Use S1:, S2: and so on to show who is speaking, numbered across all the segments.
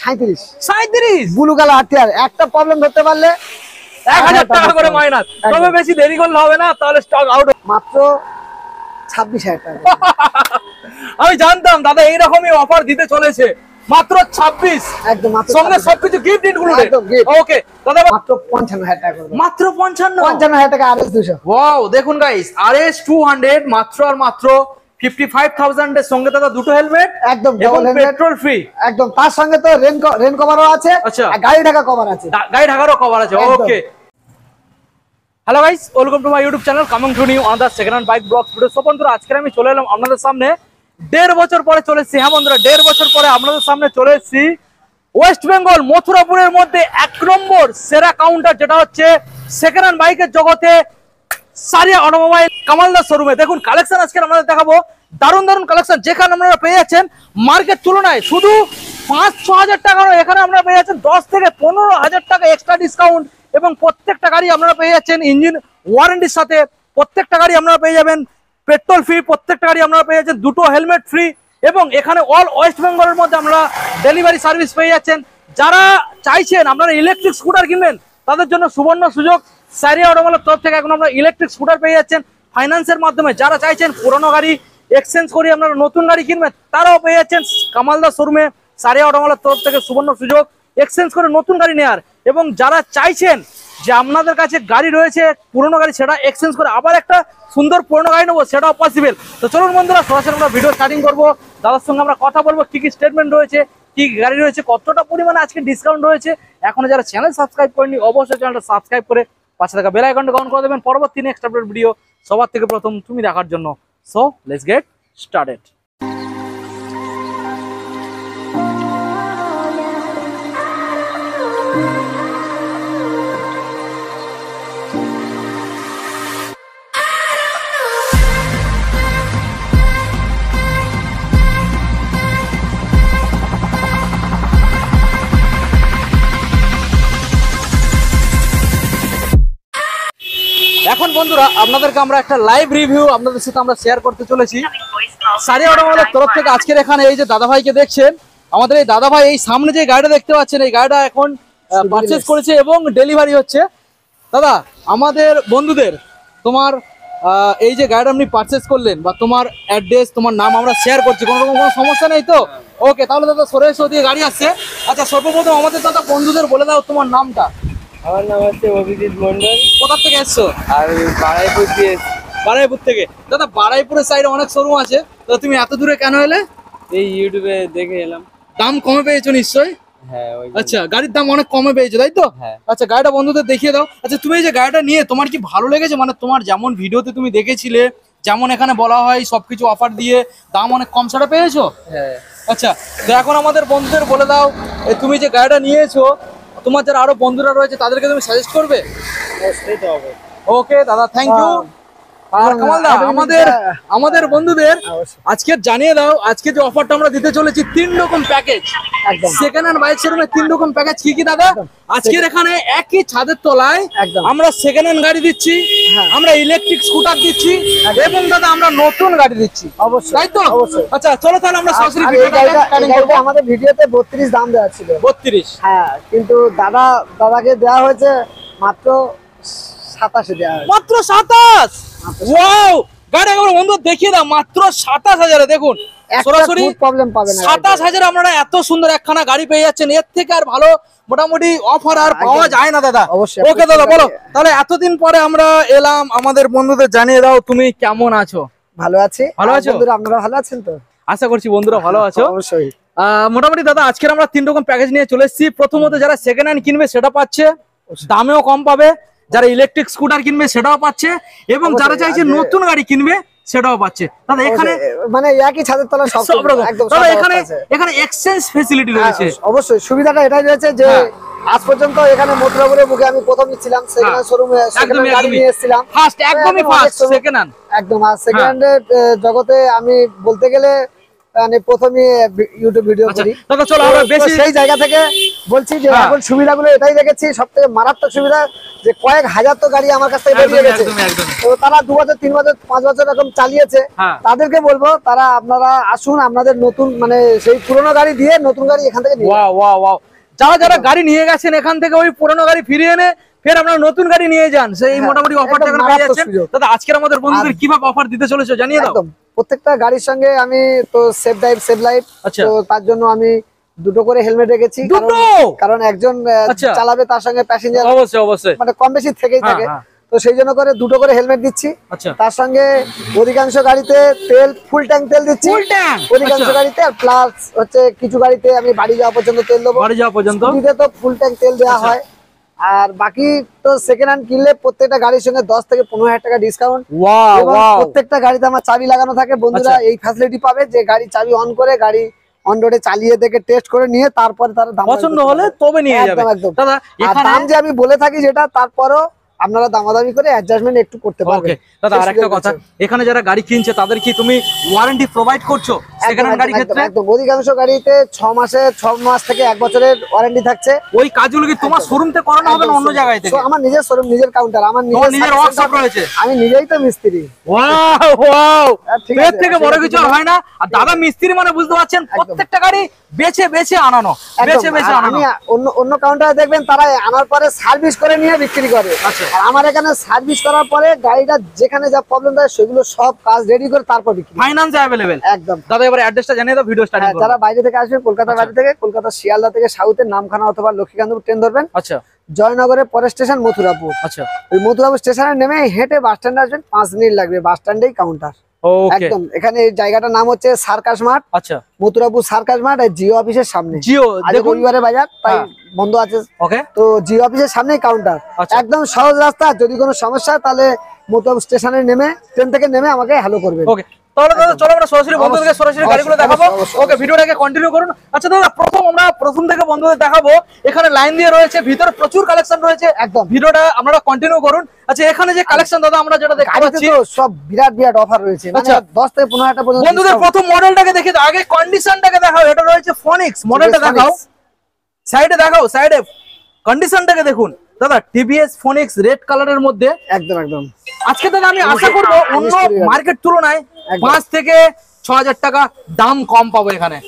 S1: 37
S2: blue colour RTR, একটা problem ধরতে পারলে
S1: 1000 টাকা করে মাইনাস। তবে বেশি দেরি করলে হবে না, তাহলে স্টক আউট।
S2: মাত্র 26,000 টাকা।
S1: আমি জানতাম দাদা এইরকমই অফার দিতে চলেছে। মাত্র 26,
S2: একদম মাত্র
S1: সঙ্গে সবকিছু গিফট ইনক্লুডেড।
S2: একদম gift।
S1: ওকে দাদা,
S2: মাত্র 55,000 টাকা করব।
S1: মাত্র
S2: 55,000 টাকা আরএস 200।
S1: ওয়াও, দেখুন গাইস, আরএস 200 মাত্র আর মাত্র 55,000 এর সঙ্গে দাদা দুটো হেলমেট,
S2: একদম
S1: এবং
S2: ডাবল হেলমেট,
S1: পেট্রোল ফ্রি।
S2: একদম তার সঙ্গে তো রেন কভারও আছে,
S1: আচ্ছা,
S2: আর গাড়ি ঢাকা কভার আছে,
S1: গাড়ি ঢাকারও কভার আছে। Okay, hello guys, welcome to my YouTube channel coming to new on the second hand bike blogs video. So বন্ধুরা, আজকে আমি চলে এলাম আপনাদের সামনে 1.5 বছর পরে চলে এসেছি। হ্যাঁ বন্ধুরা, 1.5 বছর পরে আপনাদের সামনে চলে এসেছি ওয়েস্ট বেঙ্গল মথুরাপুরের মধ্যে 1 নম্বর সেরা কাউন্টার, যেটা হচ্ছে সেকেন্ড হ্যান্ড বাইকের জগতে সারিয়া অটোমোবাইল কামালদার শোরুমে। দেখুন কালেকশন আজকে আমাদের দেখাবো, দারুণ দারুণ কালেকশন, যেখানে আপনারা পেয়ে যাচ্ছেন মার্কেট তুলনায় শুধু 5-6 হাজার টাকা, এখানে আপনারা পেয়ে যাচ্ছেন 10 থেকে 15,000 টাকা এক্সট্রা ডিসকাউন্ট, এবং প্রত্যেকটা গাড়ি আপনারা পেয়ে যাচ্ছেন ইঞ্জিন ওয়ারেন্টির সাথে। প্রত্যেকটা গাড়ি আপনারা পেয়ে যাবেন পেট্রোল ফ্রি, প্রত্যেকটা গাড়ি আপনারা পেয়ে যাচ্ছেন দুটো হেলমেট ফ্রি, এবং এখানে অল ওয়েস্ট বেঙ্গলের মধ্যে আমরা ডেলিভারি সার্ভিস পেয়ে যাচ্ছেন। যারা চাইছেন আপনারা ইলেকট্রিক স্কুটার কিনবেন, তাদের জন্য সুবর্ণ সুযোগ, সারিয়া অটোমোবাইলের তরফ থেকে এখন আপনারা ইলেকট্রিক স্কুটার পেয়ে যাচ্ছেন ফাইন্যান্সের মাধ্যমে। যারা চাইছেন পুরোনো গাড়ি এক্সচেঞ্জ করে আপনারা নতুন গাড়ি কিনবেন, তারাও পেয়ে যাচ্ছেন কামালদার শোরুমে সারিয়া অটোমোবাইলের তরফ থেকে সুবর্ণ সুযোগ এক্সচেঞ্জ করে নতুন গাড়ি নেওয়ার। এবং যারা চাইছেন যে আপনাদের কাছে গাড়ি রয়েছে পুরোনো গাড়ি, সেটা এক্সচেঞ্জ করে আবার একটা সুন্দর পুরোনো গাড়ি নেবো, সেটাও পসিবল। তো চলুন বন্ধুরা, সরাসরি আমরা ভিডিও স্টার্টিং করবো, দাদার সঙ্গে আমরা কথা বলবো কি কি স্টেটমেন্ট রয়েছে, কি গাড়ি রয়েছে, কতটা পরিমাণে আজকে ডিসকাউন্ট রয়েছে। এখনো যারা চ্যানেল সাবস্ক্রাইব করেনি, অবশ্যই চ্যানেলটা সাবস্ক্রাইব করে পাশে থাকা বেল আইকনটা অন করে দেবেন পরবর্তী নেক্সট আপডেট ভিডিও সবার থেকে প্রথম তুমি দেখার জন্য। So let's get started. এখন বন্ধুরা আপনাদেরকে আমরা একটা লাইভ রিভিউ আপনাদের সাথে আমরা শেয়ার করতে চলেছি সারিয়া অটোমোবাইলের তরফ থেকে। আজকের এখানে এই যে দাদাভাইকে দেখছেন, আমাদের এই দাদাভাই এই সামনে যে গাড়িটা দেখতে পাচ্ছেন, এই গাড়িটা এখন পারচেজ করেছে এবং ডেলিভারি হচ্ছে। দাদা, আমাদের বন্ধুদের তোমার এই যে গাড়িটা আপনি পারচেজ করলেন, বা তোমার অ্যাড্রেস তোমার নাম আমরা শেয়ার করছি, কোনো রকম কোনো সমস্যা নেই তো? ওকে, তাহলে দাদা সরে এসে দিয়ে গাড়ি আসছে। আচ্ছা, সর্বপ্রথম আমাদের দাদা বন্ধুদের বলে দাও তোমার নামটা।
S3: আমার নাম হচ্ছে অভিজিৎ মন্ডল।
S1: কোথা থেকে এসছো?
S3: আর বারাইপুর দিয়ে।
S1: বারাইপুর থেকে। দাদা, বারাইপুরের সাইডে অনেক শোরুম আছে, তো তুমি এত দূরে কেন এলে?
S3: এই ইউটিউবে দেখে এলাম।
S1: দাম কমে পেয়েছো নিশ্চয়ই?
S3: হ্যাঁ।
S1: আচ্ছা, গাড়ির দাম অনেক কমে পেয়েছো তাই তো?
S3: হ্যাঁ।
S1: আচ্ছা, গাড়িটা বন্ধুদের দেখিয়ে দাও। আচ্ছা, তুমি এই যে গাড়িটা নিয়ে তোমার কি ভালো লেগেছে? মানে তোমার যেমন ভিডিওতে তুমি দেখেছিলে, যেমন এখানে বলা হয় সবকিছু অফার দিয়ে দাম অনেক কম ছাড়া পেয়েছো?
S3: হ্যাঁ।
S1: আচ্ছা, তো এখন আমাদের বন্ধুদের বলে দাও, তুমি যে গাড়িটা নিয়েছো, তোমার যারা আরো বন্ধুরা রয়েছে তাদেরকে তুমি সাজেস্ট করবে?
S3: অবশ্যই তো হবে।
S1: ওকে দাদা, থ্যাংক ইউ। আর কামালদা, আমাদের বন্ধুদের আজকে জানিয়ে দাও, আজকে যে অফারটা আমরা দিতে চলেছি 3 রকম প্যাকেজ সেকেন্ড হ্যান্ড বাইক শোরুমে। 3 রকম প্যাকেজ কি কি দাদা? আজকের এখানে একই ছাদের তলায় আমরা সেকেন্ড হ্যান্ড গাড়ি দিচ্ছি, আমরা ইলেকট্রিক স্কুটার দিচ্ছি, এবং দাদা আমরা নতুন গাড়ি দিচ্ছি।
S2: অবশ্যই,
S1: তাই তো?
S2: অবশ্যই।
S1: আচ্ছা, চলো তাহলে আমরা সরাসরি
S2: আমাদের ভিডিওতে 32 দাম দেওয়া ছিল।
S1: 32?
S2: হ্যাঁ, কিন্তু দাদাকে দেওয়া হয়েছে মাত্র 27 দেওয়া হয়েছে।
S1: মাত্র 27? ওয়াও, গাড়ি একবার বন্ধু দেখিয়ে দাও, মাত্র 27,000 এ। দেখুন সরাসরি
S2: প্রবলেম পাবে না।
S1: 27,000 আপনারা এত সুন্দর একখানা গাড়ি পেয়ে যাচ্ছেন, এর থেকে আর ভালো মোটামুটি অফার আর পাওয়া যায় না দাদা। ওকে দাদা, বলো তাহলে, এতদিন পরে আমরা এলাম, আমাদের বন্ধুদের জানিয়ে দাও তুমি কেমন আছো?
S2: ভালো আছি।
S1: ভালো আছো?
S2: বন্ধুরা আপনারা ভালো আছেন তো?
S1: আশা করছি বন্ধুরা ভালো আছো।
S2: অবশ্যই।
S1: মোটামুটি দাদা আজকের আমরা 3 রকম প্যাকেজ নিয়ে চলে এসেছি। প্রথমত যারা সেকেন্ড হ্যান্ড কিনবে সেটা পাচ্ছে, দামেও কম পাবে। যারা ইলেকট্রিক স্কুটার কিনবে সেটাও পাচ্ছে, এবং যারা চাইছে নতুন গাড়ি কিনবে সেটাও পাচ্ছে। দাদা এখানে
S2: মানে একই ছাদের তলায় সব রকম একদম।
S1: দাদা এখানে এক্সচেঞ্জ ফ্যাসিলিটি রয়েছে।
S2: অবশ্যই, সুবিধাটা এটাই রয়েছে যে আজ পর্যন্ত এখানে মথুরাপুরের বুকে আমি প্রথমই ছিলাম, সেকেন্ড হ্যান্ড শোরুমে সেকেন্ড হ্যান্ড গাড়ি নিয়ে এসেছিলাম
S1: ফার্স্ট, একদমই ফার্স্ট সেকেন্ড হ্যান্ড।
S2: একদম। আর সেকেন্ড হ্যান্ডের জগতে আমি বলতে গেলে মানে প্রথমে ইউটিউব ভিডিও করি।
S1: দাদা চলো আমরা বেশি
S2: সেই জায়গা থেকে বলছি যে
S1: হ্যাঁ।
S2: এখন সুবিধাগুলো এটাই দেখেছি, সবথেকে মারাত্মক সুবিধা যে কয়েক হাজার তো গাড়ি আমার কাছ থেকে বেরিয়ে
S1: একদমই,
S2: গেছে।
S1: একদমই, একদমই।
S2: তো তারা 2 বছর 3 বছর 5 বছর এরকম চালিয়েছে,
S1: হ্যাঁ।
S2: তাদেরকে বলবো তারা আপনারা আসুন, আপনাদের নতুন মানে সেই পুরোনো গাড়ি দিয়ে নতুন গাড়ি এখান থেকে নিয়ে যান।
S1: ওয়াও ওয়াও ওয়াও, যারা যারা গাড়ি নিয়ে গেছেন এখান থেকে ওই পুরোনো গাড়ি ফিরিয়ে এনে ফের আপনারা নতুন গাড়ি নিয়ে যান, সেই
S2: হ্যাঁ,
S1: মোটামুটি অফারটা
S2: একদম
S1: এখানে পেয়ে
S2: মারাত্মক
S1: যাচ্ছেন।
S2: সুযোগ।
S1: দাদা আজকের আমাদের বন্ধুদের কিভাবে অফার দিতে চলেছে জানিয়ে দাও।
S2: একদম প্রত্যেকটা গাড়ির সঙ্গে আমি তো সেফ ড্রাইভ সেভ লাইফ,
S1: আচ্ছা।
S2: তো তার জন্য আমি দুটো করে হেলমেট রেখেছি,
S1: দুটো?
S2: কারণ একজন
S1: আচ্ছা।
S2: চালাবে, তার সঙ্গে প্যাসেঞ্জার
S1: অবশ্যই অবশ্যই।
S2: মানে কম বেশি থেকেই
S1: হ্যাঁ,
S2: থাকে,
S1: হ্যাঁ।
S2: তো সেই জন্য করে দুটো করে হেলমেট দিচ্ছি।
S1: আচ্ছা।
S2: তার সঙ্গে অধিকাংশ গাড়িতে তেল ফুল ট্যাঙ্ক তেল দিচ্ছি,
S1: Full tank?
S2: অধিকাংশ
S1: আচ্ছা।
S2: গাড়িতে, আর প্লাস হচ্ছে কিছু গাড়িতে আমি বাড়ি যাওয়া পর্যন্ত তেল দেবো,
S1: বাড়ি যাওয়া পর্যন্ত?
S2: স্কুটিতে তো ফুল ট্যাঙ্ক তেল দেওয়া
S1: আচ্ছা।
S2: হয়। আর বাকি তো সেকেন্ড হ্যান্ড কিনলে প্রত্যেকটা গাড়ির সঙ্গে 10 থেকে 15,000 টাকা ডিসকাউন্ট,
S1: ওয়াও
S2: এবং
S1: ওয়াও।
S2: প্রত্যেকটা গাড়িতে আমার চাবি লাগানো থাকে। বন্ধুরা
S1: আচ্ছা।
S2: এই ফ্যাসিলিটি পাবে যে গাড়ি চাবি অন করে গাড়ি অন রোডে চালিয়ে দেখে টেস্ট করে নিয়ে তারপরে তারা দাম
S1: পছন্দ হলে তবে নিয়ে যাবে।
S2: একদম একদম।
S1: দাদা
S2: আর
S1: এখানে
S2: দাম যে আমি বলে থাকি যেটা, তারপরও আপনারা দামাদামি করে অ্যাডজাস্টমেন্ট একটু করতে
S1: ওকে
S2: পারবেন।
S1: দাদা
S2: সেই
S1: আরেকটা
S2: সুযোগ
S1: কথা,
S2: আছে।
S1: এখানে যারা গাড়ি কিনছে তাদের কি তুমি ওয়ারেন্টি প্রোভাইড করছো সেকেন্ড হ্যান্ড গাড়ি
S2: একদম,
S1: ক্ষেত্রে?
S2: একদম। অধিকাংশ গাড়িতে 6 মাস থেকে 1 বছরের ওয়ারেন্টি থাকছে।
S1: ওই কাজগুলো কি তোমার শোরুম থেকে করানো হবে না অন্য জায়গায় থেকে?
S2: আমার নিজের শোরুম, নিজের কাউন্টার, আমার
S1: তোমার নিজের
S2: service
S1: ওয়ার্কশপ
S2: center,
S1: রয়েছে?
S2: আমি নিজেই তো মিস্ত্রি।
S1: ওয়াও ওয়াও,
S2: ঠিক
S1: এর
S2: আছে,
S1: থেকে বড়
S2: ঠিক
S1: কিছু
S2: আছে।
S1: আর হয় না। আর দাদা মিস্ত্রি মানে বুঝতে পারছেন প্রত্যেকটা গাড়ি বেছে বেছে আনানো,
S2: একদম।
S1: বেছে বেছে
S2: আর
S1: আনানো।
S2: আমি অন্য অন্য কাউন্টারে দেখবেন তারা আনার পরে সার্ভিস করে নিয়ে বিক্রি করে।
S1: আচ্ছা।
S2: আর আমার এখানে সার্ভিস করার পরে গাড়িটা যেখানে যা প্রবলেম থাকে সেগুলো সব কাজ রেডি করে তারপর বিক্রি।
S1: Finance available.
S2: একদম।
S1: দাদা এবারে অ্যাড্রেসটা জানিয়ে দাও, ভিডিও স্টার্ট
S2: হ্যাঁ,
S1: করব।
S2: যারা বাইরে থেকে আসবেন, কলকাতা বাইরে থেকে, কলকাতা শিয়ালদা থেকে সাউথের নামখানা অথবা লক্ষ্মীকান্তপুর ট্রেন ধরবেন,
S1: আচ্ছা
S2: জয়নগরের পরের স্টেশন মথুরাপুর।
S1: আচ্ছা
S2: ওই মথুরাপুর স্টেশনে নেমে হেঁটে বাস স্ট্যান্ডে আসবেন, 5 মিনিট লাগবে, বাস স্ট্যান্ডেই কাউন্টার।
S1: ওকে
S2: একদম। এখানে এই জায়গাটার নাম হচ্ছে সার্কাস মাঠ,
S1: আচ্ছা।
S2: মথুরাপুর সার্কাস মাঠ, আর জিও অফিসের সামনে।
S1: জিও
S2: আজ
S1: দেখুন।
S2: রবিবারে বাজার, তাই
S1: হ্যাঁ।
S2: বন্ধ আছে।
S1: ওকে
S2: তো জিও অফিসের সামনেই কাউন্টার,
S1: আচ্ছা।
S2: একদম সহজ রাস্তা। যদি কোনো সমস্যা হয় তাহলে মথুরাপুর স্টেশনে নেমে, ট্রেন থেকে নেমে আমাকে হ্যালো করবেন।
S1: ওকে তাহলে দাদা চলো আমরা সরাসরি বন্ধুদেরকে
S2: অবশ্যই,
S1: সরাসরি গাড়িগুলো
S2: অবশ্যই,
S1: দেখাবো।
S2: অবশ্যই,
S1: ওকে ভিডিওটাকে কন্টিনিউ করুন। আচ্ছা দাদা আমরা প্রথম থেকে বন্ধুদের দেখাবো, এখানে লাইন দিয়ে রয়েছে, ভিতরে প্রচুর কালেকশন রয়েছে,
S2: একদম।
S1: ভিডিওটা আপনারা কন্টিনিউ করুন। আচ্ছা এখানে যে কালেকশন দাদা আমরা যেটা দেখতে
S2: গাড়িতে
S1: পাচ্ছি,
S2: তো সব বিরাট বিরাট অফার রয়েছে, মানে
S1: আচ্ছা।
S2: 10 থেকে 15,000 টাকা পর্যন্ত
S1: বন্ধুদের
S2: discount।
S1: প্রথম মডেলটাকে দেখে দাও, আগে কন্ডিশনটাকে দেখাও। এটা রয়েছে ফনিক্স মডেলটা
S2: TVS
S1: দেখাও,
S2: Phoenix।
S1: সাইডে দেখাও, সাইডে কন্ডিশনটাকে দেখুন দাদা, টিভিএস ফনিক্স রেড কালারের মধ্যে।
S2: একদম একদম।
S1: আজকে দাদা আমি আশা করবো অন্য মার্কেট তুলনায়
S2: একদম।
S1: 5 থেকে 6,000 টাকা দাম কম পাবো এখানে।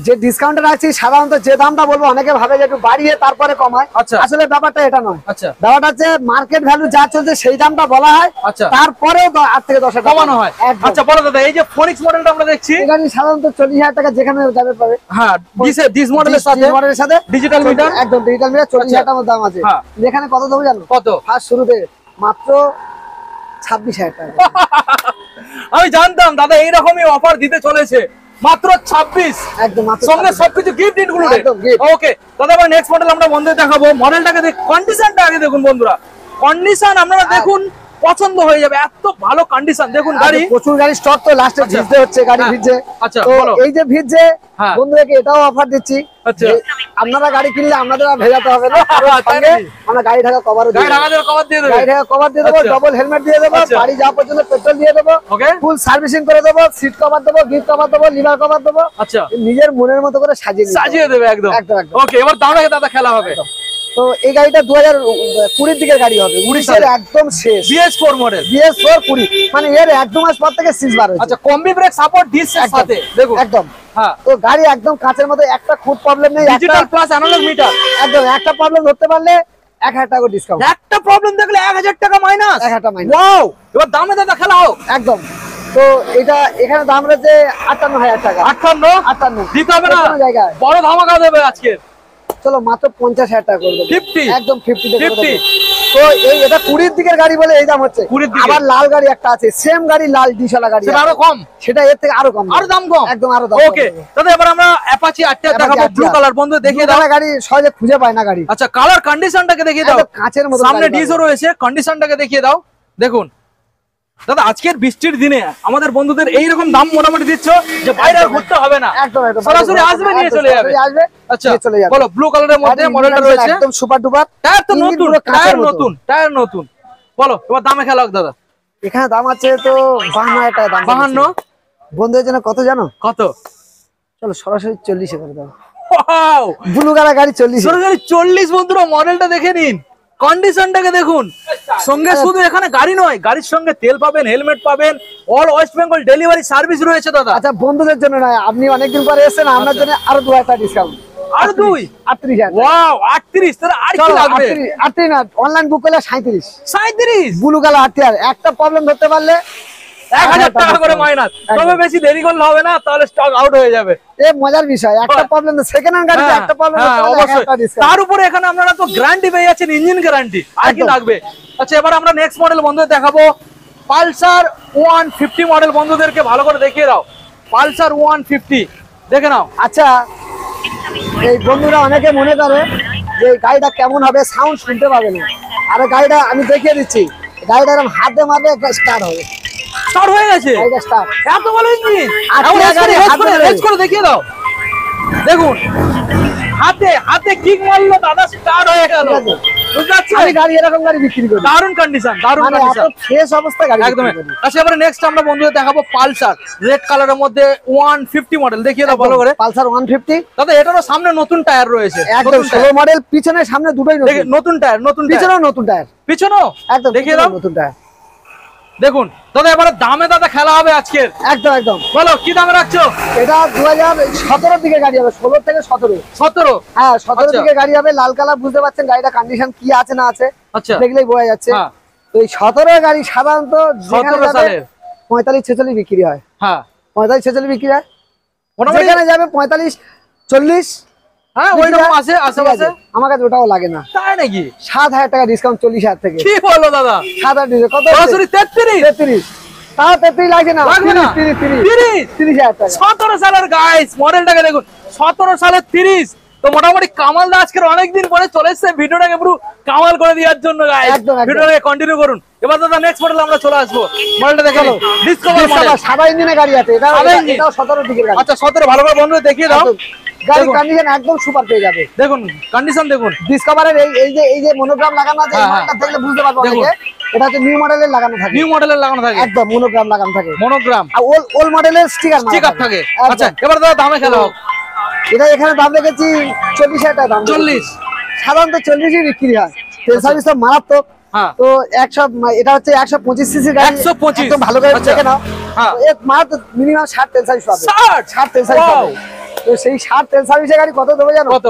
S2: যে ডিসকাউন্টে রাখছি, সাধারণত যে দামটা বলবো অনেকে ভাবে যে একটু বাড়িয়ে তারপরে কমায়,
S1: আচ্ছা।
S2: আসলে ব্যাপারটা এটা নয়।
S1: আচ্ছা
S2: ব্যাপারটা হচ্ছে মার্কেট ভ্যালু যা চলছে সেই দামটা বলা হয়,
S1: আচ্ছা।
S2: তারপরে 8 থেকে 10 টাকা
S1: কমানো হয়।
S2: একদম।
S1: আচ্ছা বলো দাদা, এই যে ফনিক্স মডেলটা আমরা দেখছি,
S2: এই গাড়ি সাধারণত 40,000 টাকা যেখানে যাবে পাবে।
S1: হ্যাঁ ডিস মডেলের সাথে
S2: মডেলের সাথে
S1: ডিজিটাল মিটার।
S2: একদম ডিজিটাল মিটার, 40,000 টাকার দাম আছে।
S1: হ্যাঁ।
S2: যেখানে কত দেবো জানো?
S1: কত?
S2: ফার্স্ট শুরুতে মাত্র 26,000 টাকা।
S1: আমি জানতাম দাদা এইরকমই অফার দিতে চলেছে, মাত্র 26,
S2: একদম মাত্র
S1: সঙ্গে
S2: 26,000
S1: সবকিছু গিফট ইনক্লুডেড।
S2: একদম gift।
S1: ওকে দাদা এবার নেক্সট মডেল আমরা বন্ধুদের দেখাবো। মডেলটাকে দেখ, কন্ডিশনটা আগে দেখুন বন্ধুরা, কন্ডিশন আপনারা দেখুন, পছন্দ হয়ে যাবে, এত ভালো কন্ডিশন দেখুন গাড়ি।
S2: প্রচুর গাড়ি স্টক, তো লাস্টে
S1: আচ্ছা।
S2: ভিজতে হচ্ছে, গাড়ি
S1: হ্যাঁ।
S2: ভিজছে।
S1: আচ্ছা,
S2: তো
S1: বলো।
S2: এই যে ভিজছে,
S1: হ্যাঁ।
S2: বন্ধুদেরকে এটাও অফার দিচ্ছি,
S1: আচ্ছা।
S2: যে আপনারা গাড়ি কিনলে আপনাদের আর ভেজাতে হবে না, কারণ
S1: তাই
S2: সঙ্গে
S1: নাকি?
S2: আমরা গাড়ি ঢাকা কভারও
S1: গাড়ি
S2: দিয়ে দেবো।
S1: ঢাকা কভার দিয়ে দেবে।
S2: গাড়ি ঢাকা কভার দিয়ে দেবো,
S1: আচ্ছা।
S2: ডবল হেলমেট দিয়ে দেবো,
S1: আচ্ছা।
S2: বাড়ি যাওয়া পর্যন্ত পেট্রোল দিয়ে দেবো,
S1: ওকে
S2: ফুল সার্ভিসিং করে দেবো, সিট কভার দেবো, গিফট কভার দেবো, লিভার কভার দেবো,
S1: আচ্ছা
S2: নিজের মনের মতো করে সাজিয়ে নিতে হবে।
S1: সাজিয়ে দেবে একদম।
S2: একদম, একদম।
S1: ওকে এবার দাঁড়া দাদা খেলা হবে।
S2: তো এই গাড়িটা 2020 দিকের গাড়ি হবে, 19
S1: সালে।
S2: একদম শেষ।
S1: BS4 model.
S2: BS4 20, মানে এর 1-2 মাস পর থেকে 6 বার হয়েছে।
S1: আচ্ছা কম্বি ব্রেক সাপোর্ট ডিস এর
S2: একদম,
S1: সাথে দেখুন।
S2: একদম।
S1: হ্যাঁ
S2: তো গাড়ি একদম কাঁচের মতো, একটা খুব প্রবলেম নেই।
S1: Digital plus analogue meter.
S2: একদম একটা প্রবলেম ধরতে পারলে 1,000 টাকা ডিসকাউন্ট।
S1: একটা প্রবলেম দেখলে 1,000 টাকা মাইনাস।
S2: 1,000 টাকা minus।
S1: ওয়াও, এবার দামে দাদা খেলা হোক।
S2: একদম। তো এটা এখানে দাম রয়েছে 58,000 টাকা।
S1: 58
S2: 58
S1: দিতে হবে না,
S2: কোনো জায়গায়
S1: বড় ধামাকা দেবে আজকে।
S2: চলো মাত্র 50,000 টাকা করে দেবো।
S1: 50?
S2: একদম 50 তে করে
S1: 50?
S2: দেবো। তো এটা 20 দিকের গাড়ি বলে এই দাম হচ্ছে।
S1: 20 দিকের।
S2: আবার লাল গাড়ি একটা আছে, সেম গাড়ি, লাল ডিশওয়ালা গাড়ি
S1: সেটা
S2: আছে।
S1: আরো কম,
S2: সেটা এর থেকে আরো কম,
S1: আরো দাম কম।
S2: একদম আরো দাম
S1: ওকে দাদা এবার আমরা অ্যাপাচি 8 দেখাবো, ব্লু কালার। বন্ধু দেখিয়ে দাও।
S2: গাড়ি সহজে খুঁজে পায় না গাড়ি।
S1: আচ্ছা কালার কন্ডিশনটাকে দেখিয়ে দাও।
S2: একদম কাঁচের মতো
S1: সামনে
S2: গাড়ি
S1: ডিসও রয়েছে, কন্ডিশনটাকে দেখিয়ে দাও। দেখুন দাদা আজকের বৃষ্টির দিনে আমাদের বন্ধুদের এইরকম দাম মোটামুটি দিচ্ছ যে বাইরে আর ঘুরতে হবে না,
S2: একদম একদম
S1: সরাসরি আসবে নিয়ে চলে যাবে।
S2: আসবে,
S1: আচ্ছা
S2: নিয়ে চলে যাবে।
S1: বলো ব্লু কালারের মধ্যে মডেলটা রয়েছে,
S2: একদম সুপার ডুপার।
S1: টায়ার তো
S2: ইঞ্জিন
S1: নতুন,
S2: পুরো কাঁচের
S1: টায়ার
S2: মতো।
S1: নতুন, টায়ার নতুন। বলো এবার দামে খেলা হোক দাদা।
S2: এখানে দাম আছে তো 52,000 টাকা দাম।
S1: 52?
S2: বন্ধুদের জন্য কত জানো?
S1: কত?
S2: চলো সরাসরি 40 করে দাও।
S1: ওয়াও
S2: ব্লু কালার গাড়ি 40
S1: সরাসরি 40 বন্ধুরা, মডেলটা দেখে নিন, কন্ডিশনটাকে দেখুন। সঙ্গে শুধু এখানে গাড়ি নয়, গাড়ির সঙ্গে তেল পাবেন, হেলমেট পাবেন, all West Bengal delivery service রয়েছে দাদা।
S2: আচ্ছা বন্ধুদের জন্য নয়, আপনি অনেকদিন পরে এসেছেন, আপনার জন্য আরো 2000 টাকা ডিসকাউন্ট।
S1: আর
S2: 38,000।
S1: ওয়াও 38, তাহলে আর কি লাগবে?
S2: 38 না, অনলাইন বুক করলে 37।
S1: 37
S2: ব্লু কালার 38। একটা প্রবলেম ধরতে পারলে
S1: 1000 টাকা করে মাইনাস। তবে বেশি দেরি করলে হবে না, তাহলে স্টক আউট হয়ে যাবে।
S2: এই মজার বিষয়, একটা প্রবলেম সেকেন্ড হ্যান্ড গাড়িতে একটা প্রবলেম
S1: অবশ্যই। তার উপরে এখানে আপনারা তো গ্যারান্টি পেয়ে যাচ্ছেন, ইঞ্জিন গ্যারান্টি, আর কি
S2: একদম।
S1: লাগবে? আচ্ছা এবার আমরা নেক্সট মডেল বন্ধুদের দেখাবো, পালসার 150 মডেল। বন্ধুদেরকে ভালো করে দেখিয়ে দাও, পালসার 150 দেখে নাও।
S2: আচ্ছা এই বন্ধুরা অনেকে মনে করে যে এই গাড়িটা কেমন হবে, সাউন্ড শুনতে পাবে না। আর গাড়িটা আমি দেখিয়ে দিচ্ছি, গাড়িটা এরকম হাত দিয়ে মারলে স্টার্ট হবে।
S1: স্টার্ট হয়ে গেছে,
S2: গাড়িটা স্টার্ট।
S1: এত বড় ইঞ্জিন।
S2: আর
S1: এখন
S2: কি গাড়ি হাত ধরে
S1: রেজ করে দেখিয়ে দাও, দেখুন হাতে হাতে কিক মারলো দাদা, স্টার্ট হয়ে গেল।
S2: ঠিক আছে।
S1: বুঝতে পারছেন?
S2: আমি গাড়ি এরকম গাড়ি বিক্রি করি,
S1: দারুণ কন্ডিশন, দারুণ
S2: মানে এত
S1: কন্ডিশন,
S2: ফ্রেশ অবস্থা গাড়ি
S1: একদম।
S2: বিক্রি করি।
S1: আচ্ছা এবারে নেক্সট আমরা বন্ধুদের দেখাবো পালসার রেড কালারের মধ্যে 150 মডেল, দেখিয়ে দাও ভালো করে।
S2: পালসার 150
S1: দাদা এটারও সামনে নতুন টায়ার রয়েছে,
S2: একদম
S1: নতুন টায়ার।
S2: 16 মডেল, পিছনে সামনে দুটোই নতুন।
S1: নতুন টায়ার, নতুন টায়ার,
S2: পিছনেও নতুন টায়ার,
S1: পিছনেও
S2: একদম
S1: দেখিয়ে দাও।
S2: নতুন টায়ার।
S1: দেখুন দাদা এবারে দামে দাদা খেলা হবে আজকের,
S2: একদম একদম।
S1: বলো কি দামে রাখছো?
S2: এটা 2017 দিকে গাড়ি হবে, 16 থেকে 17।
S1: 17।
S2: হ্যাঁ 17
S1: আচ্ছা।
S2: দিকে গাড়ি হবে, লাল কালার। বুঝতে পারছেন গাড়িটা কন্ডিশন কি আছে না আছে,
S1: আচ্ছা
S2: দেখলেই বোঝা যাচ্ছে।
S1: হ্যাঁ।
S2: তো এই 17 গাড়ি সাধারণত
S1: 17 সালের।
S2: 45-46 বিক্রি হয়,
S1: হ্যাঁ
S2: 45-46 বিক্রি হয়।
S1: মোটামুটি
S2: যেখানে যাবে 45-40।
S1: হ্যাঁ ওই রকম আছে আশেপাশে।
S2: আমার কাছে ওটাও লাগে না।
S1: তাই নাকি?
S2: 7,000 টাকা ডিসকাউন্ট, 40,000 থেকে।
S1: কি বলো দাদা?
S2: 7,000 ডিসকাউন্ট কত?
S1: সরাসরি 33।
S2: 33। তাও 33 লাগছে না,
S1: লাগবে না?
S2: 30,000 টাকা।
S1: 17 সালের গাইস, মডেলটাকে দেখুন, 17 সালের 30। তো মোটামুটি কামাল দা আজকের অনেকদিন পরে চলে এসেছে ভিডিওটাকে পুরো কামাল করে দেওয়ার জন্য গাইস।
S2: একদম, একদম।
S1: ভিডিওটাকে কন্টিনিউ করুন। এবার দাদা নেক্সট মডেল আমরা চলে আসবো, মডেলটা দেখে নাও, ডিসকভার মডেল।
S2: সাদা ইঞ্জিনের গাড়ি আছে,
S1: সাদা ইঞ্জিন।
S2: এটাও 17 দিকের গাড়ি।
S1: আচ্ছা 17 ভালো করে বন্ধু দেখিয়ে দাও।
S2: একদম। গাড়ি
S1: দেখুন।
S2: কন্ডিশন একদম সুপার পেয়ে যাবে।
S1: দেখুন কন্ডিশন দেখুন,
S2: ডিসকভারের এই যে মনোগ্রাম লাগানো আছে, এই
S1: হ্যাঁ,
S2: মডেলটা দেখলে বুঝতে পারবো
S1: দেখুন।
S2: অনেকে। এটা হচ্ছে নিউ মডেলের লাগানো থাকে,
S1: নিউ মডেলের লাগানো থাকে,
S2: একদম মনোগ্রাম লাগানো থাকে।
S1: মনোগ্রাম
S2: আর ওল্ড মডেলের স্টিকার
S1: স্টিকার থাকে। আচ্ছা এবার দাদা দামে খেলা হোক।
S2: এটা এখানে দাম রেখেছি 40,000 টাকা দাম।
S1: 40।
S2: সাধারণত 40-ই বিক্রি হয়। তেল সার্ভিস তো মারাত্মক।
S1: হ্যাঁ
S2: তো 100, এটা হচ্ছে 125 সিসি গাড়ি।
S1: 125
S2: একদম ভালো করে
S1: আচ্ছা।
S2: দেখে নাও।
S1: হ্যাঁ।
S2: তো এর মারাত্মক মিনিমাম 60 তেল সার্ভিস পাবে।
S1: 60
S2: তেল সার্ভিস
S1: Wow!
S2: পাবে। তো সেই 60 তেল সার্ভিসের গাড়ি কত দেবো জানো?
S1: কত?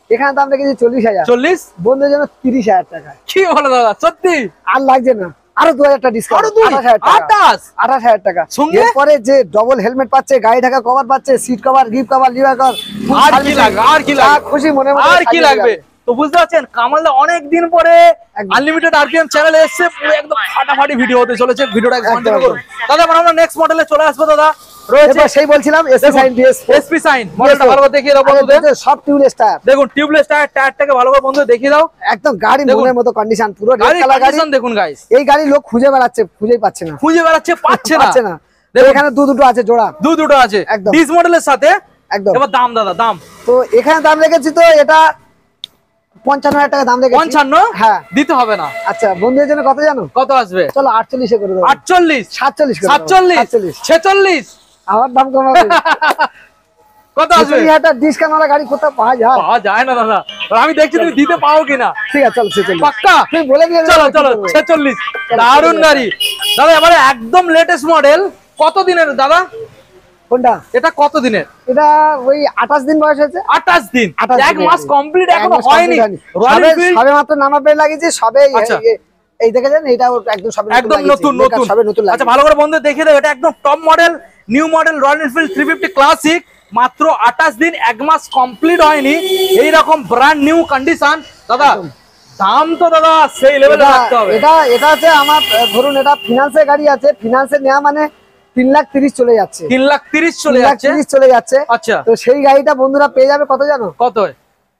S2: এখানে দাম রেখেছি 40,000।
S1: 40।
S2: বন্ধুদের জন্য 30,000 টাকা।
S1: কি বলো দাদা, সত্যি?
S2: আর লাগছে না, আরো 2,000 টাকা ডিসকাউন্ট।
S1: আরো 2?
S2: 28,000 টাকা।
S1: সঙ্গে?
S2: এরপরে যে ডবল হেলমেট পাচ্ছে, গাড়ি ঢাকা কভার পাচ্ছে, seat cover, gift cover, lever cover,
S1: আর কি লাগবে? আর কি লাগবে?
S2: খুশি মনে মনে
S1: আর কি
S2: সাজিয়ে
S1: লাগবে?
S2: যাবে।
S1: তো বুঝতে পারছেন কামালদা অনেক দিন পরে
S2: একদম।
S1: আনলিমিটেড আরপিএম চ্যানেলে এসেছে, পুরো একদম ফাটাফাটি ভিডিও হতে চলেছে। ভিডিওটা কন্টিনিউ
S2: একদম।
S1: করুন দাদা। এবার আমরা নেক্সট মডেলে চলে আসবো দাদা। রয়েছে
S2: এরপর সেই বলছিলাম SS sign DS
S1: SP sign, মডেলটা ভালো করে দেখিয়ে দাও বন্ধুদের।
S2: সব টিউবলেস টায়ার।
S1: দেখুন টিউবলেস টায়ারটাকে ভালো করে বন্ধুদের দেখিয়ে দাও।
S2: একদম গাড়ি
S1: দেখুন।
S2: মনের মতো কন্ডিশন, পুরো রেড
S1: গাড়ির
S2: কালার গাড়ি।
S1: কন্ডিশন দেখুন গাইস,
S2: এই গাড়ি লোক খুঁজে বেড়াচ্ছে, খুঁজেই পাচ্ছে না,
S1: খুঁজে বেড়াচ্ছে, পাচ্ছে না।
S2: দেখো এখানে দুটো আছে জোড়া,
S1: দুটো আছে
S2: একদম।
S1: ডিস মডেলের সাথে।
S2: একদম।
S1: এবার দাম দাদা, দাম
S2: তো এখানে দাম রেখেছি, তো এটা 55,000 টাকা দাম রেখেছি।
S1: 55।
S2: হ্যাঁ
S1: দিতে হবে না।
S2: আচ্ছা বন্ধুদের জন্য কত জানো?
S1: কত আসবে?
S2: চলো 48 এ করে দেবো।
S1: 48,
S2: 47 করে দেবো।
S1: 47, 46।
S2: আমার দাম কমাবে।
S1: কত আসবে?
S2: 46,000 ডিসকাউন্ট ওয়ালা গাড়ি কোথাও পাওয়া যায়?
S1: পাওয়া যায় না দাদা, আমি দেখছি তুমি দিতে পাও কিনা।
S2: ঠিক আছে চলো 46।
S1: পাক্কা?
S2: তুমি বলে দিয়ে
S1: চলো চলো 46। দারুণ গাড়ি দাদা। এবারে একদম লেটেস্ট মডেল। কত দিনের দাদা
S2: কোনটা?
S1: এটা? কত দিনের?
S2: এটা ওই 28 দিন বয়স হয়েছে।
S1: 28 দিন,
S2: 28
S1: এক
S2: দিন
S1: মাস
S2: হয়েছে।
S1: কমপ্লিট
S2: এক
S1: এখনো
S2: মাস
S1: হয়নি।
S2: complete হয়নি।
S1: রয়্যাল
S2: সবে-
S1: এনফিল্ড
S2: সবে মাত্র নাম্বার প্লেট লাগিয়েছে, সবে
S1: আচ্ছা।
S2: এই দেখেছেন, এটা একদম সবে
S1: একদম নতুন নতুন।
S2: সবে নতুন
S1: আচ্ছা ভালো করে বন্ধু দেখে দাও, এটা একদম top model, new model royal Enfield 350 classic. মাত্র 28 দিন, এক মাস কমপ্লিট হয়নি, এইরকম ব্র্যান্ড নিউ কন্ডিশন দাদা। দাম তো দাদা সেই লেভেলে রাখতে হবে।
S2: এটা হচ্ছে আমার, ধরুন এটা ফিনান্সের গাড়ি আছে, ফিনান্সে নেওয়া মানে 3,30,000 চলে যাচ্ছে,
S1: 3,30,000 চলে যাচ্ছে।
S2: 3,30,000 চলে যাচ্ছে।
S1: আচ্ছা
S2: তো সেই গাড়িটা বন্ধুরা পেয়ে যাবে কত জানো?
S1: কত?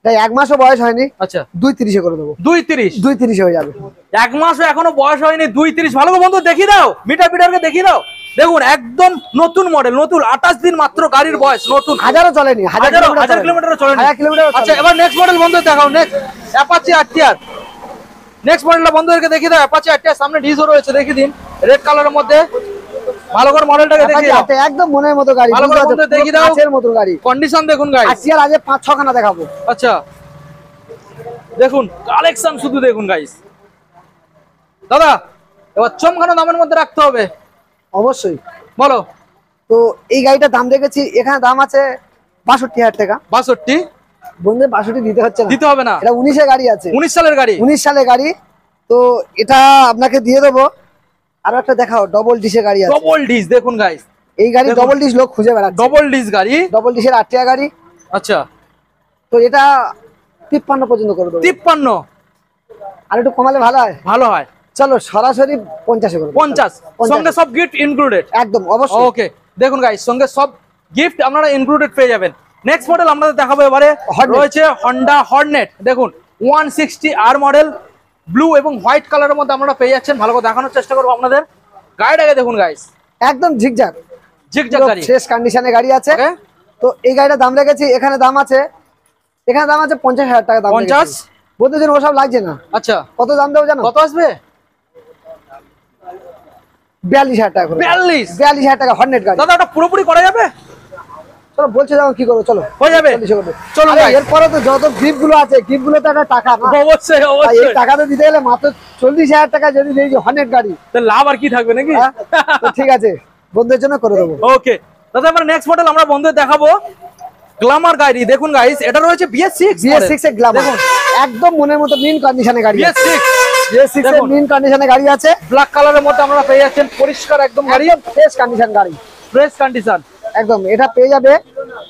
S2: তাই এক মাসও বয়স হয়নি,
S1: আচ্ছা
S2: 2,30,000 করে দেবো।
S1: 2,30,000।
S2: 2,30,000 হয়ে যাবে।
S1: এক মাসও এখনো বয়স হয়নি, 2,30,000। ভালো করে বন্ধু দেখিয়ে দাও, মিটারকে দেখিয়ে দাও। দেখুন একদম নতুন মডেল, নতুন 28 দিন মাত্র গাড়ির বয়স, নতুন।
S2: হাজারও চলেনি,
S1: হাজার কিলোমিটারও চলেনি।
S2: 1000 কিলোমিটার।
S1: আচ্ছা এবার নেক্সট মডেল বন্ধু দেখাও। Next Apache RTR. নেক্সট মডেলটা বন্ধুদেরকে দেখিয়ে দাও। অ্যাপাচি আরটিআর সামনে ডিজও রয়েছে, দেখিয়ে দিন, রেড কালারের মধ্যে। ভালো করে মডেলটাকে দেখিয়ে দাও।
S2: একদম মনের মতো গাড়ি,
S1: ভালো করে বন্ধু দেখিয়ে দাও।
S2: কাচের মতো গাড়ি।
S1: কন্ডিশন দেখুন গাইস।
S2: আজকে আজ 5-6 খানা দেখাবো।
S1: আচ্ছা দেখুন কালেকশন শুধু দেখুন গাইস। দাদা এবার চমকানো দামের মধ্যে রাখতে হবে।
S2: অবশ্যই
S1: বলো।
S2: তো এই গাড়িটার দাম রেখেছি, এখানে দাম আছে 62,000 টাকা।
S1: 62
S2: বন্ধু 62 দিতে হচ্ছে না,
S1: দিতে হবে না।
S2: এটা 19 এর গাড়ি আছে,
S1: 19 সালের গাড়ি।
S2: 19 সালের গাড়ি। তো এটা আপনাকে দিয়ে দেবো। আর একটা দেখাও, ডবল ডিশের গাড়ি আছে।
S1: ডবল ডিস দেখুন গাইস।
S2: এই গাড়ি
S1: দেখুন।
S2: ডবল ডিশ লোক খুঁজে বেড়াচ্ছে।
S1: ডবল ডিস গাড়ি,
S2: ডবল ডিশের 8 টাকা গাড়ি।
S1: আচ্ছা
S2: তো এটা 53 পর্যন্ত করে দেবো।
S1: 53
S2: আর একটু কমালে ভালো হয়।
S1: ভালো হয়।
S2: চলো সরাসরি 50 করে দেবো।
S1: 50 সঙ্গে সব গিফট ইনক্লুডেড।
S2: একদম অবশ্যই।
S1: ওকে দেখুন গাইস, সঙ্গে সব গিফট আপনারা ইনক্লুডেড পেয়ে যাবেন। নেক্সট মডেল আমরা দেখাবো এবারে
S2: Hornet।
S1: রয়েছে হন্ডা হর্নেট। দেখুন 160 আর মডেল, ব্লু এবং হোয়াইট কালারের মধ্যে আপনারা পেয়ে যাচ্ছেন। ভালো করে দেখানোর চেষ্টা করবো আপনাদের। গাড়িটাকে দেখুন গাইস,
S2: একদম ঝিকঝাক
S1: জিগজাগ গাড়ি,
S2: শেষ কন্ডিশনে গাড়ি আছে।
S1: ওকে
S2: তো এই গাড়িটার দাম রেখেছি, এখানে দাম আছে 50,000 টাকা দাম।
S1: 50
S2: বলতে ওসব লাগছে না।
S1: আচ্ছা
S2: কত দাম দেবো জানো?
S1: কত আসবে?
S2: 42,000 টাকা করে।
S1: 42,000
S2: টাকা হর্নেট গাড়ি।
S1: দাদা ওটা পুরোপুরি করা যাবে?
S2: চলো বলছে যাও কি করো, চলো
S1: হয়ে যাবে।
S2: 40 করে দেবো।
S1: চলো
S2: আরে
S1: ভাই।
S2: এরপরে তো যত গিফট গুলো আছে, গিফট গুলো তো একটা টাকা না।
S1: অবশ্যই
S2: আর এই
S1: অবশ্যই।
S2: টাকাটা দিতে গেলে মাত্র 40,000 টাকা যদি দেই যে হর্নেট গাড়ি,
S1: তো লাভ আর কি থাকবে নাকি?
S2: হ্যাঁ? তো ঠিক আছে, বন্ধুদের জন্য করে দেবো।
S1: ওকে দাদা এবার নেক্সট মডেল আমরা বন্ধুদের দেখাবো গ্ল্যামার গাড়ি। দেখুন গাইস, এটা রয়েছে BS6
S2: BS6 এর গ্ল্যামার,
S1: দেখুন
S2: একদম মনের মতো মিন কন্ডিশনে গাড়ি আছে।
S1: BS6
S2: BS6 এর
S1: দেখুন।
S2: মিন কন্ডিশনে গাড়ি আছে।
S1: ব্ল্যাক কালারের মধ্যে আমরা পেয়ে যাচ্ছেন, পরিষ্কার একদম গাড়ি,
S2: একদম ফ্রেশ কন্ডিশন গাড়ি,
S1: ফ্রেশ কন্ডিশন।
S2: একদম এটা পেয়ে যাবে।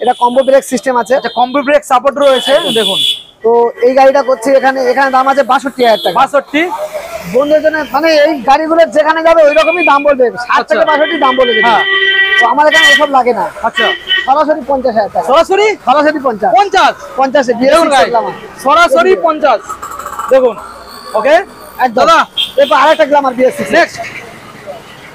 S2: এটা কম্বো ব্রেক সিস্টেম আছে।
S1: আচ্ছা কম্বি ব্রেক সাপোর্ট রয়েছে দেখুন।
S2: তো এই গাড়িটা করছে এখানে দাম আছে 62,000 টাকা।
S1: 62
S2: বন্ধুদের জন্য মানে এই গাড়িগুলো যেখানে যাবে ওই রকমই দাম বলবে, 60 থেকে 62 দাম বলে দেবে।
S1: হ্যাঁ।
S2: তো আমার এখানে এসব লাগে না,
S1: আচ্ছা
S2: সরাসরি 50,000 টাকা।
S1: সরাসরি
S2: সরাসরি 50
S1: 50
S2: এ
S1: দেখুন
S2: BS6
S1: গাইস,
S2: গ্ল্যামার
S1: সরাসরি 50 দেখুন। ওকে
S2: একদম।
S1: দাদা
S2: এরপর আরেকটা গ্ল্যামার BS6।
S1: নেক্সট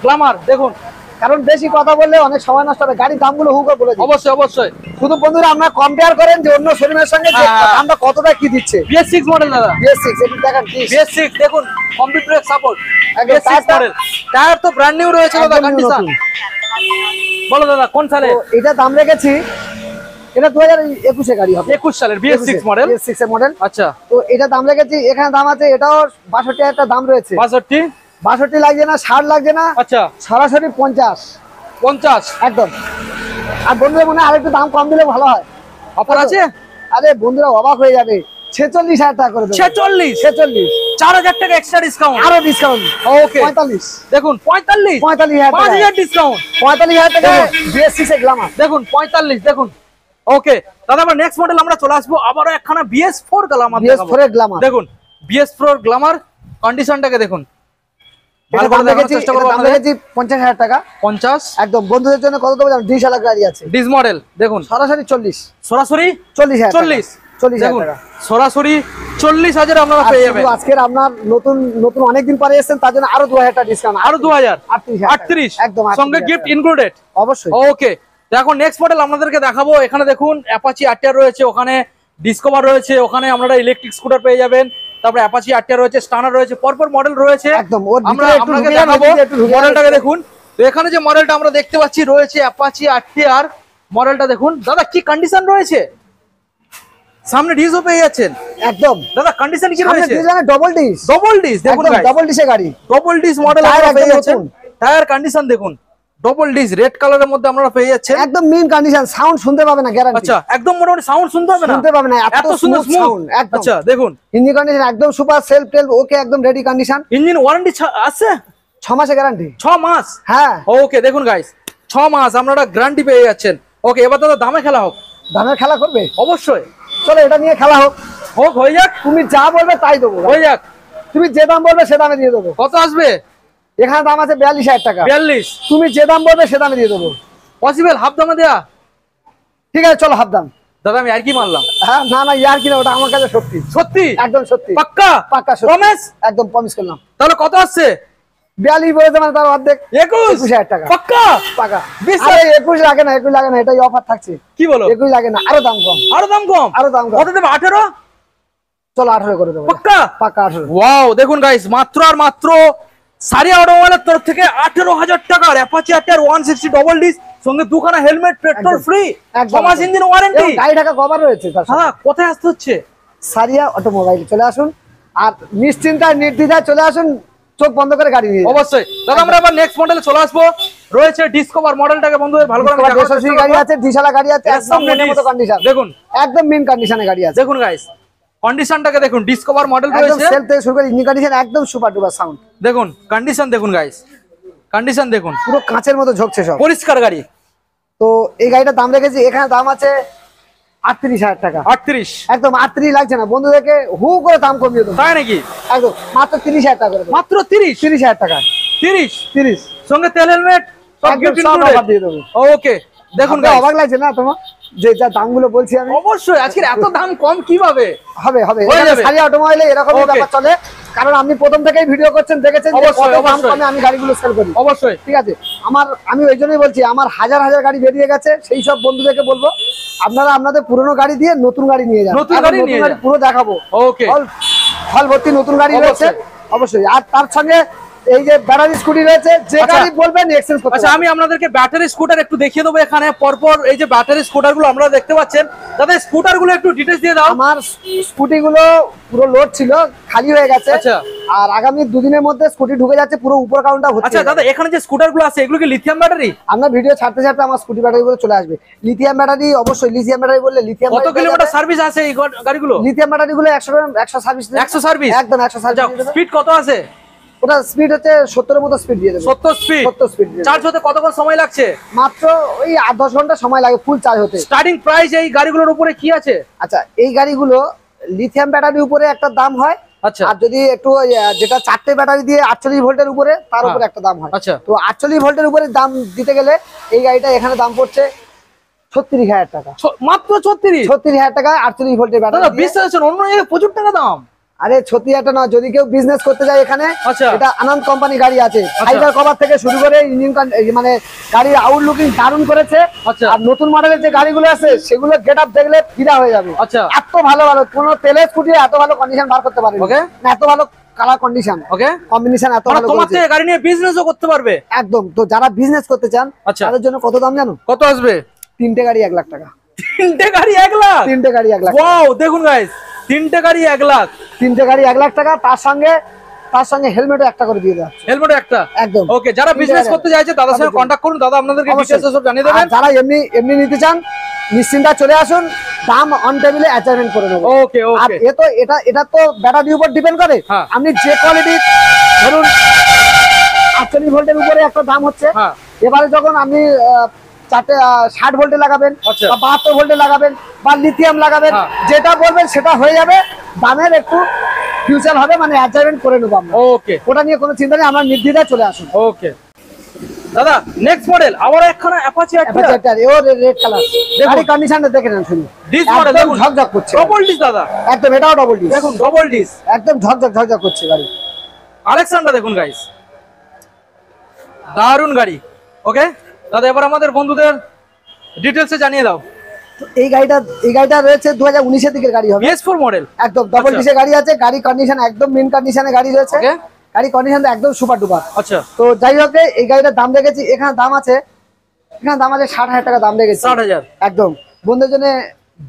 S1: গ্ল্যামার দেখুন।
S2: কারণ বেশি কথা বললে অনেক সময় নষ্ট হবে, গাড়ির দামগুলো হুক করে দিই।
S1: অবশ্যই অবশ্যই।
S2: শুধু বন্ধুরা আমরা কম্পেয়ার করেন যে অন্য শোরুমের সঙ্গে যে
S1: হ্যাঁ।
S2: দামটা কতটা কি দিচ্ছে।
S1: BS6 মডেল দাদা,
S2: BS6 একটু দেখেন please।
S1: BS6 দেখুন, কম্বি ব্রেক সাপোর্ট,
S2: একদম
S1: BS6
S2: টায়ারটা-
S1: মডেল। টায়ার তো ব্র্যান্ড নিউ রয়েছে দাদা,
S2: একদম
S1: কন্ডিশন।
S2: নতুন।
S1: বলো দাদা কোন সালে?
S2: তো এটা দাম রেখেছি, এটা 2021 এ গাড়ি হবে।
S1: 21 সালের BS6 মডেল।
S2: BS6 এর মডেল।
S1: আচ্ছা
S2: তো এটা দাম রেখেছি, এখানে দাম আছে, এটাও 62,000 টাকা দাম রয়েছে।
S1: 62
S2: 62 লাগছে না, 60 লাগছে না,
S1: আচ্ছা
S2: সরাসরি 50
S1: 50
S2: একদম। আর বন্ধুরা মনে হয় আরেকটু দাম কম দিলে ভালো হয়।
S1: অফার আছে?
S2: আরে বন্ধুরা অবাক হয়ে যাবে, 46,000 টাকা করে দেবো।
S1: 46
S2: 46
S1: 4000 টাকা এক্সট্রা ডিসকাউন্ট।
S2: আরো ডিসকাউন্ট।
S1: ওকে
S2: 45
S1: দেখুন 45
S2: 45,000 টাকা।
S1: 5000 ডিসকাউন্ট
S2: 45,000 টাকা BS6 এর গ্ল্যামার।
S1: দেখুন 45 দেখুন। ওকে দাদা আমরা নেক্সট মডেল আমরা চলে আসবো আবারও একখানা BS4 গ্ল্যামার দেখাবো।
S2: BS4 এর গ্ল্যামার
S1: দেখুন BS4 গ্ল্যামার কন্ডিশনটাকে দেখুন। ভালো
S2: এটা
S1: করে
S2: দাম
S1: দেখানোর
S2: রেখেছি,
S1: চেষ্টা
S2: এটা
S1: করবো
S2: দাম
S1: আপনাদের।
S2: রেখেছি 50,000 টাকা
S1: 50
S2: একদম। বন্ধুদের জন্য কত দেবো জানো? 2 চালাক গাড়ি আছে,
S1: ডিস মডেল দেখুন,
S2: সরাসরি 40
S1: সরাসরি
S2: 40,000 টাকা।
S1: 40 দেখুন,
S2: টাকা।
S1: সরাসরি 40,000 আপনারা
S2: আর
S1: পেয়ে
S2: শুধু
S1: যাবেন।
S2: আজকের আপনার নতুন অনেকদিন পরে এসেছেন, তার জন্য আরো 2,000 টাকা ডিসকাউন্ট।
S1: আরো 2000
S2: 38,000
S1: 38
S2: একদম
S1: সঙ্গে
S2: 38,000
S1: গিফট ইনক্লুডেড।
S2: অবশ্যই।
S1: ওকে এখন নেক্সট মডেল আপনাদেরকে দেখাবো। এখানে দেখুন অ্যাপাচি আরটিআর রয়েছে, ওখানে ডিসকভার রয়েছে, ওখানে আপনারা ইলেকট্রিক স্কুটার পেয়ে যাবেন, তারপরে অ্যাপাচি আরটিআর রয়েছে, স্টানার রয়েছে, পরপর মডেল রয়েছে।
S2: একদম ওর
S1: আমরা
S2: ভিতরে একটু
S1: আপনাকে
S2: ঢুকে যান,
S1: দেখাবো
S2: ওর ভিতরে একটু ঢুকে যান।
S1: মডেলটাকে দেখুন। তো এখানে যে মডেলটা আমরা দেখতে পাচ্ছি রয়েছে অ্যাপাচি আরটিআর মডেলটা দেখুন। দাদা কি কন্ডিশন রয়েছে? সামনে ডিসও পেয়ে যাচ্ছেন
S2: একদম।
S1: দাদা, কন্ডিশন কি
S2: সামনে
S1: রয়েছে?
S2: ডিজাইনে ডবল ডিস,
S1: ডবল ডিস দেখুন
S2: একদম
S1: guys।
S2: ডবল ডিসের গাড়ি।
S1: ডবল ডিস মডেল
S2: টায়ার
S1: আপনারা
S2: একদম
S1: পেয়ে যাচ্ছেন।
S2: নতুন।
S1: টায়ার কন্ডিশন দেখুন, ডবল ডিস রেড কালারের মধ্যে আপনারা পেয়ে যাচ্ছেন।
S2: একদম মিন কন্ডিশন, সাউন্ড শুনতে পাবে না গ্যারান্টি।
S1: আচ্ছা একদম মোটামুটি সাউন্ড শুনতে হবে না,
S2: শুনতে পাবে না,
S1: এত সুন্দর
S2: স্মুথ
S1: সাউন্ড।
S2: একদম।
S1: আচ্ছা দেখুন
S2: ইঞ্জিন কন্ডিশন একদম সুপার, সেলফ টেল ওকে, একদম রেডি কন্ডিশন।
S1: ইঞ্জিন ওয়ারেন্টি আছে
S2: 6 মাসের গ্যারান্টি।
S1: 6 মাস।
S2: হ্যাঁ
S1: ওকে দেখুন গাইস 6 মাস আপনারা গ্যারান্টি পেয়ে যাচ্ছেন। ওকে এবার দাদা দামে খেলা হোক।
S2: দামের খেলা করবে?
S1: অবশ্যই
S2: চলো এটা নিয়ে খেলা হোক।
S1: হোক, হয়ে যাক,
S2: তুমি যা বলবে তাই দেবো,
S1: হয়ে যাক।
S2: তুমি যে দাম বলবে সে দামে দিয়ে দেবো।
S1: কত আসবে?
S2: এখানে দাম আছে 42,000 টাকা।
S1: 42
S2: তুমি যে দাম বলবে সে দামে দিয়ে দেবো।
S1: পসিবল হাফ দামে দেয়া?
S2: ঠিক আছে চলো হাফ দাম।
S1: দাদা আমি আর কি মানলাম।
S2: হ্যাঁ না না ইয়ার কিনা, ওটা আমার কাছে সত্যি,
S1: সত্যি
S2: একদম সত্যি,
S1: পাক্কা
S2: পাক্কা সত্যি,
S1: প্রমিস?
S2: একদম প্রমিস করলাম।
S1: তাহলে কত আসছে?
S2: 42 বলেছে মানে তার অর্ধেক,
S1: 21,000
S2: টাকা
S1: পাক্কা।
S2: টাকা।
S1: বিশ্বাস?
S2: আরে 21 লাগে না, 21 লাগে না, এটাই অফার থাকছে।
S1: কি বলো?
S2: 21 লাগে না, আরো দাম কম,
S1: আরো দাম কম?
S2: আরো দাম কম।
S1: কত দেবে? 18?
S2: চলো 18 করে দেবো।
S1: পাক্কা
S2: পাক্কা 18।
S1: ওয়াও দেখুন গাইস, মাত্র আর মাত্র সারিয়া অটোমোবাইলের তরফ থেকে 18,000 টাকার অ্যাপাচি আরটিআর 160 ডবল ডিস, সঙ্গে দুখানা হেলমেট, পেট্রোল ফ্রি, 6 মাস ইঞ্জিন ওয়ারেন্টি,
S2: গাড়ি ঢাকা কভার রয়েছে তার সাথে।
S1: হ্যাঁ, কোথায় আসতে হচ্ছে?
S2: সারিয়া অটোমোবাইল চলে আসুন, আর নিশ্চিন্তায় নির্দ্বিধায় চলে আসুন, চোখ বন্ধ করে গাড়ি নিয়ে যান।
S1: অবশ্যই দাদা, আমরা এবার নেক্সট মডেলে চলে আসবো। রয়েছে ডিসকভার মডেলটাকে বন্ধুদের ভালো করে আমি দেখানোর চেষ্টা করব।
S2: গাড়ি আছে, ডিসালা গাড়ি আছে, একদম মনের মতো কন্ডিশন,
S1: দেখুন
S2: একদম মিন কন্ডিশনে গাড়ি আছে।
S1: দেখুন গাইস, কন্ডিশনটাকে দেখুন, ডিসকভার মডেল
S2: একদম
S1: রয়েছে,
S2: সেলফ থেকে শুরু করে ইঞ্জিন কন্ডিশন একদম সুপার ডুপার সাউন্ড।
S1: দেখুন কন্ডিশন দেখুন গাইস, কন্ডিশন দেখুন,
S2: পুরো কাঁচের মতো ঝোঁকছে সব,
S1: পরিষ্কার গাড়ি।
S2: তো এই গাড়িটার দাম রেখেছি, এখানে দাম আছে 38,000 টাকা।
S1: 38?
S2: একদম 38 লাগছে না, বন্ধুদেরকে হু করে দাম কমিয়ে দেবো,
S1: তাই নাকি?
S2: একদম মাত্র 30,000 টাকা করে দেবো।
S1: মাত্র 30?
S2: 30,000 টাকা,
S1: 30 সঙ্গে তেল হেলমেট সব
S2: একদম
S1: গিফট
S2: সব
S1: ইনক্লুডেড
S2: offer দিয়ে দেবো।
S1: ওকে দেখুন
S2: আপনার
S1: গাইস,
S2: অবাক লাগছে না তোমার যে যা দামগুলো বলছি আমি?
S1: অবশ্যই আজকের এত দাম কম কিভাবে
S2: হবে হবে,
S1: হয়ে
S2: এখানে
S1: যাবে।
S2: সারিয়া অটোমোবাইলে এরকমই
S1: Okay.
S2: ব্যাপার চলে, কারণ আপনি প্রথম থেকেই ভিডিও করছেন, দেখেছেন যে
S1: অবশ্যই,
S2: কত দাম
S1: অবশ্যই।
S2: কমে আমি গাড়িগুলো সেল করি।
S1: অবশ্যই
S2: ঠিক আছে, আমি ওই জন্যই বলছি, আমার হাজার হাজার গাড়ি বেরিয়ে গেছে, সেই সব বন্ধুদেরকে বলবো আপনারা আপনাদের পুরনো গাড়ি দিয়ে নতুন গাড়ি নিয়ে যান,
S1: নতুন
S2: এখন
S1: গাড়ি নিয়ে যান।
S2: পুরো দেখাবো।
S1: ওকে
S2: হল ভর্তি নতুন গাড়ি রয়েছে অবশ্যই, আর তার সঙ্গে এই যে ব্যাটারি স্কুটি রয়েছে, যে
S1: আচ্ছা।
S2: গাড়ি বলবেন এক্সচেঞ্জ করতে
S1: আচ্ছা, আমি আপনাদেরকে ব্যাটারি স্কুটার একটু দেখিয়ে দেবো। এখানে পরপর এই যে ব্যাটারি স্কুটার গুলো আপনারা দেখতে পাচ্ছেন, দাদা স্কুটার গুলো একটু ডিটেইলস দিয়ে দাও।
S2: আমার স্কুটি গুলো পুরো লোড ছিল, খালি হয়ে গেছে।
S1: আচ্ছা।
S2: আর আগামী দুদিনের মধ্যে স্কুটি ঢুকে যাচ্ছে, পুরো উপর কাউন্টার ভর্তি।
S1: আচ্ছা দাদা, এখানে যে স্কুটার গুলো আছে এগুলো কি লিথিয়াম ব্যাটারি?
S2: আমরা ভিডিও ছাড়তে ছাড়তে আমার স্কুটি ব্যাটারি গুলো চলে আসবে। লিথিয়াম ব্যাটারি, অবশ্যই লিথিয়াম ব্যাটারি বললে লিথিয়াম।
S1: কত কিলোমিটার সার্ভিস আছে এই গাড়িগুলো?
S2: লিথিয়াম ব্যাটারি গুলো 100 সার্ভিস।
S1: 100 সার্ভিস?
S2: একদম 100 সার্ভিস।
S1: স্পিড কত আছে?
S2: ওটা স্পিড হচ্ছে 70 এর মতো স্পিড দিয়ে দেবে।
S1: 70 স্পিড?
S2: 70 স্পিড দিয়ে দেবে।
S1: চার্জ হতে কতক্ষণ সময় লাগছে?
S2: মাত্র ওই 8-10 ঘন্টা সময় লাগে ফুল চার্জ হতে।
S1: স্টার্টিং প্রাইস এই গাড়িগুলোর উপরে কি আছে?
S2: আচ্ছা, এই গাড়িগুলো লিথিয়াম ব্যাটারির উপরে একটা দাম হয়।
S1: আচ্ছা।
S2: আর যদি একটু যেটা 4টে ব্যাটারি দিয়ে 48 ভোল্টের উপরে, তার উপরে একটা দাম হয়।
S1: আচ্ছা।
S2: তো 48 ভোল্টের উপরে দাম দিতে গেলে এই গাড়িটা এখানে দাম পড়ছে 36,000 টাকা।
S1: মাত্র 36?
S2: 36,000 টাকা 48 ভোল্টের
S1: দাদা
S2: ব্যাটারি।
S1: বিশ্বাস হচ্ছে না, অন্য জায়গায় প্রচুর টাকা দাম।
S2: আরে 36,000 না, যদি কেউ বিজনেস করতে যায় এখানে,
S1: আচ্ছা।
S2: এটা আনন্দ কোম্পানি গাড়ি আছে, ফাইবার কভার থেকে শুরু করে ইঞ্জিন মানে গাড়ির আউটলুকিং দারুণ করেছে।
S1: আচ্ছা।
S2: আর নতুন মডেলের যে গাড়িগুলো আছে সেগুলো গেটআপ দেখলে ফিদা হয়ে যাবে।
S1: আচ্ছা।
S2: এত ভালো ভালো কোনো তেলের স্কুটি এত ভালো কন্ডিশন বার করতে পারে
S1: Okay.
S2: না, এত ভালো কালার কন্ডিশন,
S1: ওকে,
S2: কম্বিনেশন এত
S1: মানে
S2: ভালো
S1: তোমার
S2: করেছে।
S1: থেকে গাড়ি নিয়ে বিজনেসও করতে পারবে
S2: একদম। তো যারা বিজনেস করতে চান
S1: আচ্ছা।
S2: তাদের জন্য কত দাম জানো?
S1: কত আসবে?
S2: 3টে গাড়ি 1 লাখ টাকা।
S1: 3টে গাড়ি 1 লাখ?
S2: 3টে গাড়ি 1 লাখ।
S1: ওয়াও, দেখুন গাইস, 3টে গাড়ি 1 লাখ।
S2: 3টে গাড়ি 1 লাখ টাকা, তার সঙ্গে হেলমেটও একটা করে দিয়ে দেওয়া।
S1: হেলমেট একটা?
S2: একদম।
S1: ওকে, যারা বিজনেস করতে চাইছে দাদার সঙ্গে কন্টাক্ট করুন, দাদা আপনাদেরকে
S2: অবশ্যই।
S1: ডিটেইলস সব জানিয়ে দেবেন।
S2: আর যারা এমনি এমনি নিতে চান নিশ্চিন্তা চলে আসুন, দাম অন টেবিলে অ্যাডজাস্টমেন্ট করে নেব।
S1: ওকে
S2: আর
S1: ওকে,
S2: এটা তো ব্যাটারির উপর ডিপেন্ড করে।
S1: হ্যাঁ।
S2: আপনি যে কোয়ালিটি ধরুন 48 ভোল্টের উপরে একটা দাম হচ্ছে,
S1: হ্যাঁ।
S2: এবারে যখন আপনি 60 ভোল্টে লাগাবেন
S1: আচ্ছা।
S2: বা 72 ভোল্টে লাগাবেন বা লিথিয়াম লাগাবেন,
S1: হ্যাঁ।
S2: যেটা বলবেন সেটা হয়ে যাবে, দামের একটু ফিউচার হবে, মানে অ্যাডজাস্টমেন্ট করে নেবো আমরা।
S1: ওকে
S2: ওটা নিয়ে কোনো চিন্তা নেই, আমরা নির্দ্বিধায় চলে আসুন।
S1: ওকে দাদা, নেক্সট মডেল আবার একখানা অ্যাপাচি
S2: অ্যাপাচি এও রেড কালার, গাড়ি কন্ডিশনটা দেখে নেন শুনুন।
S1: ডিস মডেল
S2: একদম
S1: দেখুন,
S2: ঝকঝক করছে,
S1: ডবল ডিস দাদা,
S2: একদম এটাও ডবল ডিস,
S1: দেখুন ডবল ডিস,
S2: একদম ঝকঝক করছে গাড়ি।
S1: আলেকসান্ডার দেখুন গাইস, দারুন গাড়ি। ওকে দাদা, এবার আমাদের বন্ধুদের ডিটেইলসে জানিয়ে দাও।
S2: এই গাড়িটা রয়েছে 2019 এর দিকের গাড়ি হবে,
S1: PS4 মডেল,
S2: একদম ডবল
S1: আচ্ছা।
S2: ডিসের গাড়ি আছে, গাড়ি কন্ডিশন একদম মেন কন্ডিশনে গাড়ি রয়েছে।
S1: ওকে,
S2: গাড়ি কন্ডিশন একদম সুপার ডুপার।
S1: আচ্ছা।
S2: তো যাই হোক, এই গাড়িটার দাম রেখেছি, এখানে দাম আছে 60,000 টাকা দাম রেখেছি।
S1: 60,000?
S2: একদম বন্ধুদের জন্য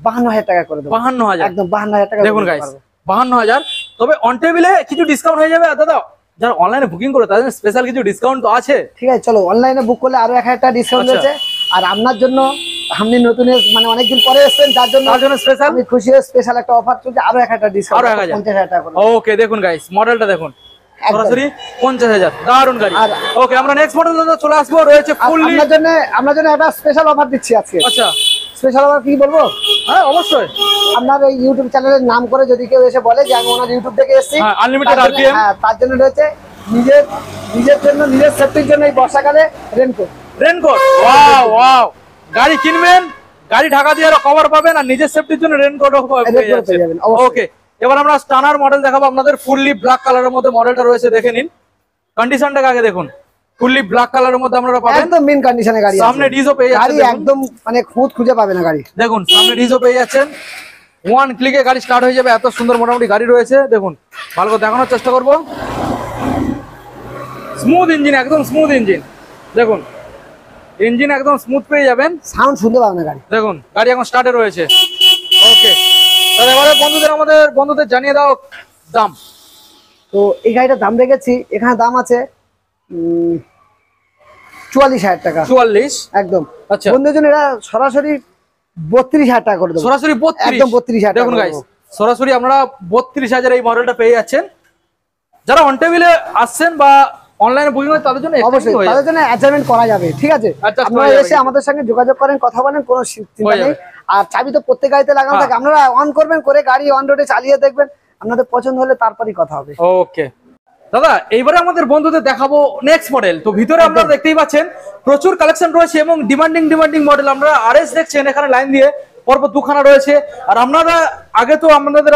S2: 52,000 টাকা করে দেবো।
S1: 52,000?
S2: একদম 52,000 টাকা
S1: দেখুন গাইস, 52,000। তবে অন টেবিলে কিছু ডিসকাউন্ট হয়ে যাবে দাদা, যারা অনলাইনে বুকিং করে তাদের স্পেশাল কিছু ডিসকাউন্ট তো আছে।
S2: ঠিক আছে, চলো অনলাইনে বুক করলে আরো 1,000 টাকা ডিসকাউন্ট
S1: আচ্ছা।
S2: রয়েছে। আর আপনার জন্য, আপনি নতুন মানে অনেকদিন পরে এসেছেন, যার জন্য
S1: স্পেশাল
S2: আমি খুশি হয়ে স্পেশাল একটা অফার চলছে, আরো 1,000 টাকা ডিসকাউন্ট,
S1: আরো 1,000
S2: 50,000 টাকা করে।
S1: ওকে দেখুন গাইস, মডেলটা দেখুন,
S2: একদম।
S1: সরাসরি 50,000, দারুন গাড়ি।
S2: আর-
S1: ওকে, আমরা নেক্সট মডেল চলে আসবো, রয়েছে ফুললি।
S2: আপনার জন্য একটা স্পেশাল অফার দিচ্ছি আজকে।
S1: আচ্ছা,
S2: স্পেশাল অফার কি বলবো?
S1: হ্যাঁ অবশ্যই।
S2: আপনার এই ইউটিউব চ্যানেলের নাম করে যদি কেউ এসে বলে যে আমি ওনার ইউটিউব থেকে এসেছি,
S1: হ্যাঁ, unlimited
S2: তার জন্য-
S1: RPM।
S2: হ্যাঁ, তার জন্য রয়েছে নিজের জন্য, নিজের সেফটির জন্য এই বর্ষাকালে রেনকোট।
S1: রেনকোট, ওয়াও ওয়াও, গাড়ি কিনবেন, গাড়ি ঢাকা দিয়ে আরো কভার পাবেন, আর নিজের সেফটির জন্য রেনকোটও পেয়ে যাচ্ছেন।
S2: যাবেন, অবশ্যই।
S1: ওকে, এবার আমরা স্টানার মডেল দেখাবো আপনাদের, ফুললি ব্ল্যাক কালারের মধ্যে মডেলটা রয়েছে, দেখে নিন কন্ডিশনটাকে আগে দেখুন। ফুললি ব্ল্যাক কালারের মধ্যে আপনারা পাবেন,
S2: একদম মেন কন্ডিশনে গাড়ি আছে।
S1: সামনে ডিজও পেয়ে
S2: গাড়ি
S1: যাচ্ছেন,
S2: একদম মানে খুঁত খুঁজে পাবে না গাড়ি।
S1: দেখুন সামনে ডিজও পেয়ে যাচ্ছেন, ওয়ান ক্লিকে গাড়ি স্টার্ট হয়ে যাবে, এত সুন্দর মোটামুটি গাড়ি রয়েছে। দেখুন ভালো করে দেখানোর চেষ্টা করবো। স্মুথ ইঞ্জিন, একদম স্মুথ ইঞ্জিন। দেখুন ইঞ্জিন একদম স্মুথ পেয়ে যাবেন,
S2: সাউন্ড শুনতে পাবেন না গাড়ি।
S1: দেখুন গাড়ি এখন স্টার্টে রয়েছে। ওকে, তাহলে এবারে আমাদের বন্ধুদের জানিয়ে দাও দাম।
S2: তো এই গাড়িটার দাম রেখেছি, এখানে দাম আছে 44,000 টাকা।
S1: 44?
S2: একদম।
S1: আচ্ছা,
S2: বন্ধুদের জন্য এটা সরাসরি 32,000 টাকা করে দেবো।
S1: সরাসরি 32?
S2: একদম 32,000 টাকা।
S1: দেখুন গাইস, সরাসরি আপনারা 32,000 এই মডেলটা পেয়ে যাচ্ছেন। যারা অন টেবিলে আসছেন বা অনলাইনে বুকিং হয় তাদের জন্য
S2: অবশ্যই তাদের জন্য অ্যাডজাস্টমেন্ট করা যাবে, ঠিক আছে? আপনারা এসে আমাদের সঙ্গে যোগাযোগ করেন, কথা বলেন, কোনো চিন্তা নেই। আর চাবি তো প্রত্যেক গাড়িতে লাগানো থাকে, আপনারা অন করবেন, করে গাড়ি অন রোডে চালিয়ে দেখবেন, আপনাদের পছন্দ হলে তারপরই কথা হবে।
S1: ওকে দাদা, এইবারে আমাদের বন্ধুদের দেখাবো নেক্সট মডেল। তো ভিতরে আপনারা দেখতেই পাচ্ছেন প্রচুর কালেকশন রয়েছে এবং ডিমান্ডিং মডেল। আপনারা আরএস দেখছেন, এখানে লাইন দিয়ে পরপর দুখানা রয়েছে। আর আপনারা আগে তো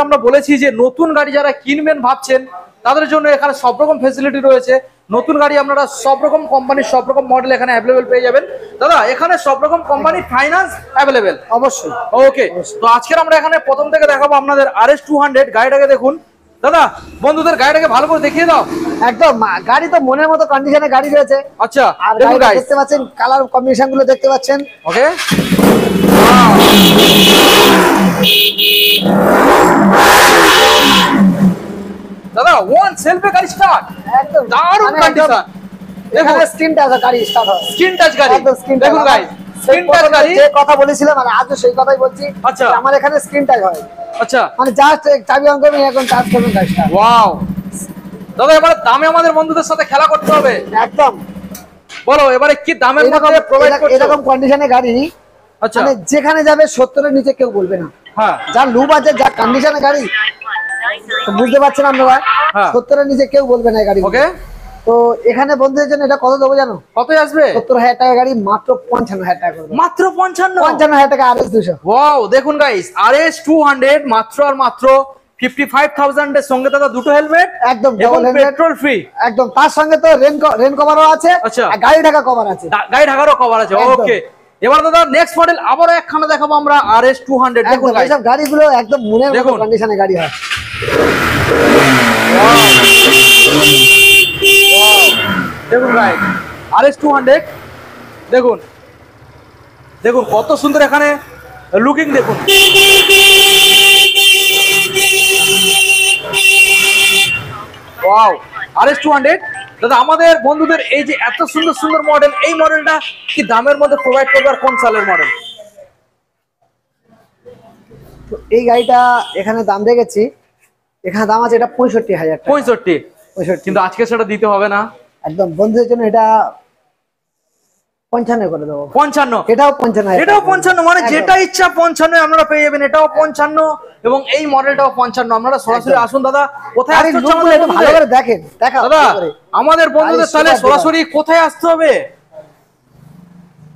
S1: আমরা বলেছি যে নতুন গাড়ি যারা কিনবেন ভাবছেন তাদের জন্য এখানে সব রকম ফেসিলিটি রয়েছে। নতুন গাড়ি আপনারা সব রকম কোম্পানির সব রকম মডেল এখানে অ্যাভেলেবেল পেয়ে যাবেন। দাদা এখানে সব রকম কোম্পানির ফাইন্যান্স অ্যাভেলেবেল?
S2: অবশ্যই।
S1: ওকে, তো আজকে আমরা এখানে প্রথম থেকে দেখাবো আপনাদের RS 200 গাড়িটাকে। দেখুন দাদা, বন্ধুদের গাড়িটাকে ভালো করে দেখিয়ে দাও।
S2: একদম, গাড়ি তো মনের মতো কন্ডিশনে গাড়ি রয়েছে।
S1: আচ্ছা,
S2: আর
S1: দেখুন
S2: গাড়িটা
S1: গাইস,
S2: দেখতে পাচ্ছেন, কালার কম্বিনেশন গুলো দেখতে পাচ্ছেন।
S1: ওকে, দাদা ওয়ান সেলফে গাড়ি স্টার্ট,
S2: একদম
S1: দারুণ কন্ডিশন। দেখুন
S2: স্ক্রিন টাচ গাড়ি স্টার্ট হয়,
S1: স্ক্রিন টাচ গাড়ি।
S2: একদম স্ক্রিন টাচ।
S1: দেখুন গাইস, স্ক্রিন টাচ গাড়ি।
S2: যে কথা বলেছিলাম মানে আজও সেই কথাই বলছি।
S1: আচ্ছা,
S2: আমার এখানে স্ক্রিন টাচ হয়।
S1: আচ্ছা,
S2: মানে জাস্ট চাবি অন করবেন, এখন চার্জ করবেন গাড়িটা।
S1: ওয়াও দাদা, এবারে দামে আমাদের বন্ধুদের সাথে খেলা করতে হবে।
S2: একদম।
S1: বলো এবারে কি দামের মধ্যে প্রোভাইড করছো?
S2: এরকম কন্ডিশনে গাড়ি,
S1: আচ্ছা,
S2: মানে যেখানে যাবে 70 এর নিচে কেউ বলবে না।
S1: হ্যাঁ,
S2: যা লুপ আছে, যা কন্ডিশনে গাড়ি, তো বুঝতে পারছেন আপনারা, 70 এর নিচে কেউ বলবে না এই গাড়ি।
S1: ওকে,
S2: তো এখানে বন্ধুদের জন্য এটা কত দেবো জানো?
S1: কতই আসবে?
S2: 70,000 টাকা গাড়ি, মাত্র 55,000 টাকা করে দেবো।
S1: মাত্র
S2: 55,000 টাকা RS 200।
S1: ওয়াও, দেখুন গাইস, RS 200 মাত্র আর মাত্র 55,000 এর সঙ্গে দাদা দুটো হেলমেট,
S2: একদম
S1: এবং
S2: ডাবল হেলমেট,
S1: পেট্রোল ফ্রি।
S2: একদম। তার সঙ্গে তো রেন কভারও আছে,
S1: আচ্ছা,
S2: আর গাড়ি ঢাকা কভার আছে,
S1: গাড়ি ঢাকারও কভার আছে।
S2: একদম।
S1: ওকে, এবার দাদা নেক্সট মডেল আবারো একখানা দেখাবো আমরা RS 200। দেখুন
S2: একদম।
S1: গাইস,
S2: এইসব গাড়িগুলো একদম মনের মতো কন্ডিশনে গাড়ি হয়।
S1: দেখুন গাইস, RS 200 দেখুন, দেখুন কত সুন্দর এখানে লুকিং। দেখুন ওয়াও, RS 200 দাদা আমাদের বন্ধুদের এই যে এত সুন্দর সুন্দর মডেল, এই মডেলটা কি দামের মধ্যে প্রোভাইড করবে আর কোন সালের মডেল?
S2: তো এই গাড়িটা এখানে দাম রেখেছি, এখানে দাম আছে এটা 65,000 টাকা।
S1: 65? কিন্তু আজকে সেটা দিতে হবে না,
S2: একদম। বন্ধুদের জন্য এটা 55 করে দেবো।
S1: 55?
S2: এটাও 55,
S1: এটাও 55? মানে যেটা ইচ্ছা 55 আপনারা পেয়ে যাবেন। এটাও 55 এবং এই মডেলটাও 55। আপনারা সরাসরি আসুন। দাদা কোথায় আসতে হচ্ছে আমাদের
S2: একটু ভালো করে দেখেন, দেখা
S1: দাদা আমাদের বন্ধুদের তাহলে সরাসরি কোথায় আসতে হবে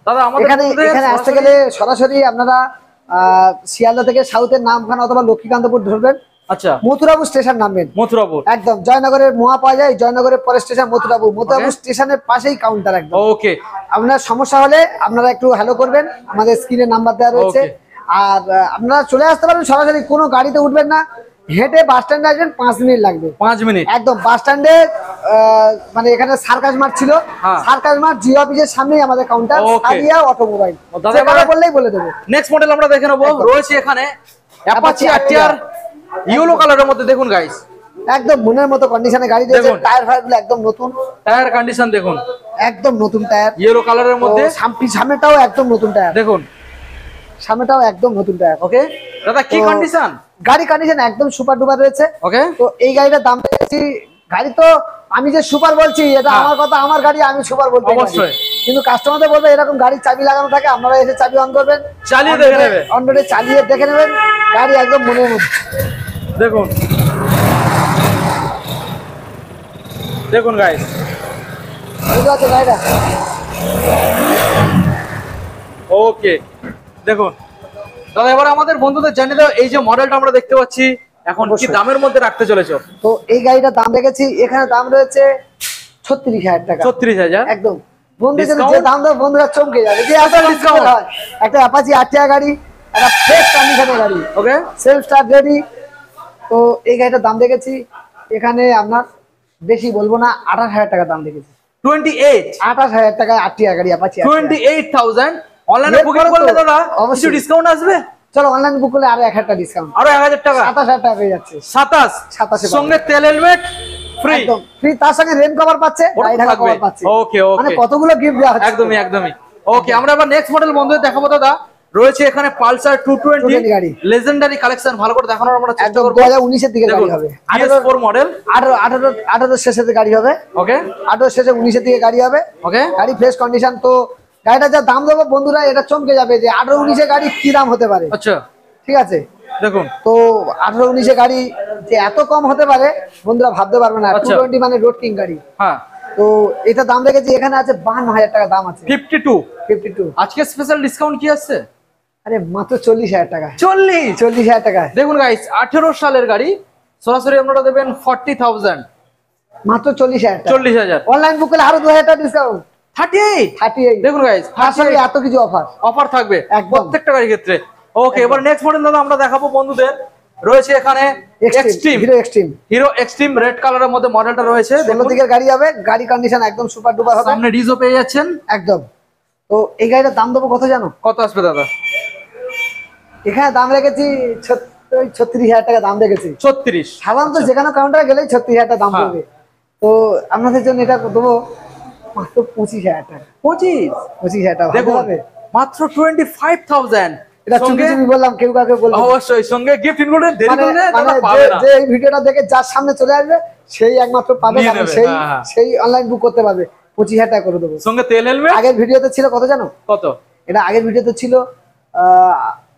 S1: দাদা? আমাদের
S2: এখানে আসতে গেলে সরাসরি আপনারা শিয়ালদা থেকে সাউথের নামখানা অথবা লক্ষ্মীকান্তপুর ধরবেন।
S1: আচ্ছা,
S2: মথুরাপুর স্টেশন নামবেন।
S1: মথুরাপুর
S2: একদম জয়নগরের মোয়া পাওয়া যায়, জয়নগরের পরের স্টেশন মথুরাপুর। মথুরাপুর স্টেশনের পাশেই কাউন্টার একদম।
S1: ওকে,
S2: আপনার সমস্যা হলে আপনারা একটু হ্যালো করবেন, আমাদের স্ক্রিনে নাম্বার দেওয়া রয়েছে। আর আপনারা চলে আসতে পারবেন সরাসরি, কোনো গাড়িতে উঠবেন না, হেঁটে বাস স্ট্যান্ডে আসবেন, 5 মিনিট লাগবে।
S1: 5 মিনিট?
S2: একদম বাস স্ট্যান্ডে, মানে এখানে সার্কাস মার্ট ছিল, সার্কাস মার্ট জিও অফিসের সামনেই আমাদের কাউন্টার, সারিয়া অটোমোবাইল। দাদা বললেই বলে দেবো।
S1: নেক্সট মডেল আমরা দেখে নেবো। রয়েছে এখানে অ্যাপাচি RTR ইয়েলো কালারের মধ্যে। দেখুন গাইস,
S2: একদম মনের মতো কন্ডিশনে গাড়ি দিয়েছে। টায়ার ফায়ারগুলো একদম নতুন,
S1: টায়ার কন্ডিশন দেখুন,
S2: একদম নতুন টায়ার,
S1: ইয়েলো কালারের মধ্যে।
S2: সামনেটাও একদম নতুন টায়ার,
S1: দেখুন
S2: সামনেটাও একদম নতুন টায়ার।
S1: ওকে দাদা, কি কন্ডিশন?
S2: গাড়ি কন্ডিশন একদম সুপার ডুপার রয়েছে।
S1: ওকে,
S2: তো এই গাড়িটার দাম পেয়েছি, গাড়ি তো আমি যে সুপার বলছি এটা আমার কথা, আমার গাড়ি আমি সুপার বলছি
S1: অবশ্যই,
S2: কিন্তু কাস্টমারদের বলবে এরকম গাড়ি চাবি লাগানো থাকে, আপনারা এসে চাবি অন করবেন,
S1: চালিয়ে দেখে নেবেন,
S2: অন রোডে চালিয়ে দেখে নেবেন, গাড়ি একদম মনের মতো।
S1: দেখুন দেখুন গাইস,
S2: বুঝতে পারছো গাড়িটা?
S1: ওকে দেখুন দাদা, এবার আমাদের বন্ধুদের জানিয়ে দাও এই যে মডেলটা আমরা দেখতে পাচ্ছি এখন কি দামের মধ্যে রাখতে চলেছো?
S2: তো এই গাড়িটার দাম রেখেছি, এখানে দাম রয়েছে 36,000 টাকা।
S1: 36,000?
S2: একদম। বন্ধুদের যে দাম দাও বন্ধুরা চমকে যাবে, যে এত ডিসকাউন্ট হয়। একটা অ্যাপাচি RTR গাড়ি, একটা ফ্রেশ কন্ডিশনের গাড়ি,
S1: ওকে,
S2: সেলফ স্টার্ট রেডি। তো এই গাড়িটার দাম রেখেছি এখানে আপনার বেশি বলবো না, 28,000 টাকা দাম রেখেছি।
S1: 28
S2: 28,000 টাকায় আরটিআর গাড়ি অ্যাপাচি
S1: 28,000 অনলাইনে বুকিং করলে দাদা কিছু ডিসকাউন্ট আসবে?
S2: চলো অনলাইন বুক করলে আরো 1000 টাকা ডিসকাউন্ট,
S1: আরো 1000 টাকা,
S2: 27,000 টাকা পেয়ে যাচ্ছে।
S1: 27 সঙ্গে তেল হেলমেট ফ্রি,
S2: একদম ফ্রি, তার সঙ্গে রেন কভার পাচ্ছে, গাড়ি ঢাকা কভার পাচ্ছে।
S1: ওকে ওকে,
S2: মানে কতগুলো গিফট দেওয়া হচ্ছে।
S1: একদমই একদমই। ওকে, আমরা আবার নেক্সট মডেল বন্ধুদের দেখাবো দাদা। রয়েছে এখানে পালসার 220
S2: গাড়ি,
S1: লেজেন্ডারি কালেকশন, ভালো করে দেখানোর আমরা চেষ্টা করব।
S2: 2019 এর দিকে গাড়ি হবে,
S1: 4 মডেল,
S2: 18 শেষের দিকে গাড়ি হবে।
S1: ওকে,
S2: 18 শেষে 19 এর দিকে গাড়ি হবে।
S1: ওকে,
S2: গাড়ি ফ্রেশ কন্ডিশন। তো গাড়িটা যা দাম দেবো বন্ধুরা, এটা চমকে যাবে যে 18-19 এর গাড়ি কি দাম হতে পারে।
S1: আচ্ছা
S2: ঠিক আছে,
S1: দেখুন
S2: তো 18-19 এর গাড়ি যে এত কম হতে পারে বন্ধুরা ভাবতে পারবে না। 220 মানে রোড কিং গাড়ি।
S1: হ্যাঁ,
S2: তো এটা দাম রেখেছি এখানে আছে 52,000 টাকা দাম আছে।
S1: 52 আজকে স্পেশাল ডিসকাউন্ট কি আছে?
S2: আরে মাত্র 40,000 টাকা।
S1: 40,000
S2: টাকা।
S1: দেখুন গাইস, 18 সালের গাড়ি, সরাসরি আপনারা দেবেন 40,000,
S2: মাত্র 40,000 টাকা।
S1: 40,000
S2: অনলাইন বুক করলে আরো 2,000 টাকা ডিসকাউন্ট,
S1: 38। দেখুন গাইস,
S2: আসলে এত কিছু
S1: অফার থাকবে
S2: একদম।
S1: প্রত্যেকটা গাড়ির ক্ষেত্রে। ওকে, এবার নেক্সট মডেল দাদা আমরা দেখাবো বন্ধুদের। রয়েছে এখানে হিরো এক্সট্রিম রেড কালারের মধ্যে মডেলটা রয়েছে।
S2: 16 দিকের গাড়ি হবে, গাড়ি কন্ডিশন একদম সুপার ডুপার হবে।
S1: সামনে ডিজো পেয়ে যাচ্ছেন
S2: একদম। তো এই গাড়িটার দাম দেবো কত জানো?
S1: কত আসবে দাদা?
S2: এখানে দাম রেখেছি 36,000 টাকা দাম রেখেছি।
S1: 36।
S2: সাধারণত যেখানে কাউন্টারে গেলেই 36,000 টাকা দাম পড়বে। তো আপনাদের জন্য এটা দেবো মাত্র 25,000 টাকা। 25,000 টাকা
S1: দেখুন, মাত্র 25,000।
S2: এটা চুপি বললাম, কেউ কাউকে বলবো
S1: অবশ্যই, সঙ্গে গিফট ইনক্লুডেড। দেরি করলে দাদা
S2: মানে
S1: পাবে না।
S2: যে এই ভিডিওটা দেখে যার সামনে চলে আসবে সেই একমাত্র পাবে, কারণ সেই অনলাইন বুক করতে পারবে। 25,000 টাকা করে দেবো।
S1: সঙ্গে তেল হেলমেট।
S2: আগের ভিডিওতে ছিল কত জানো?
S1: কত?
S2: এটা আগের ভিডিওতে ছিল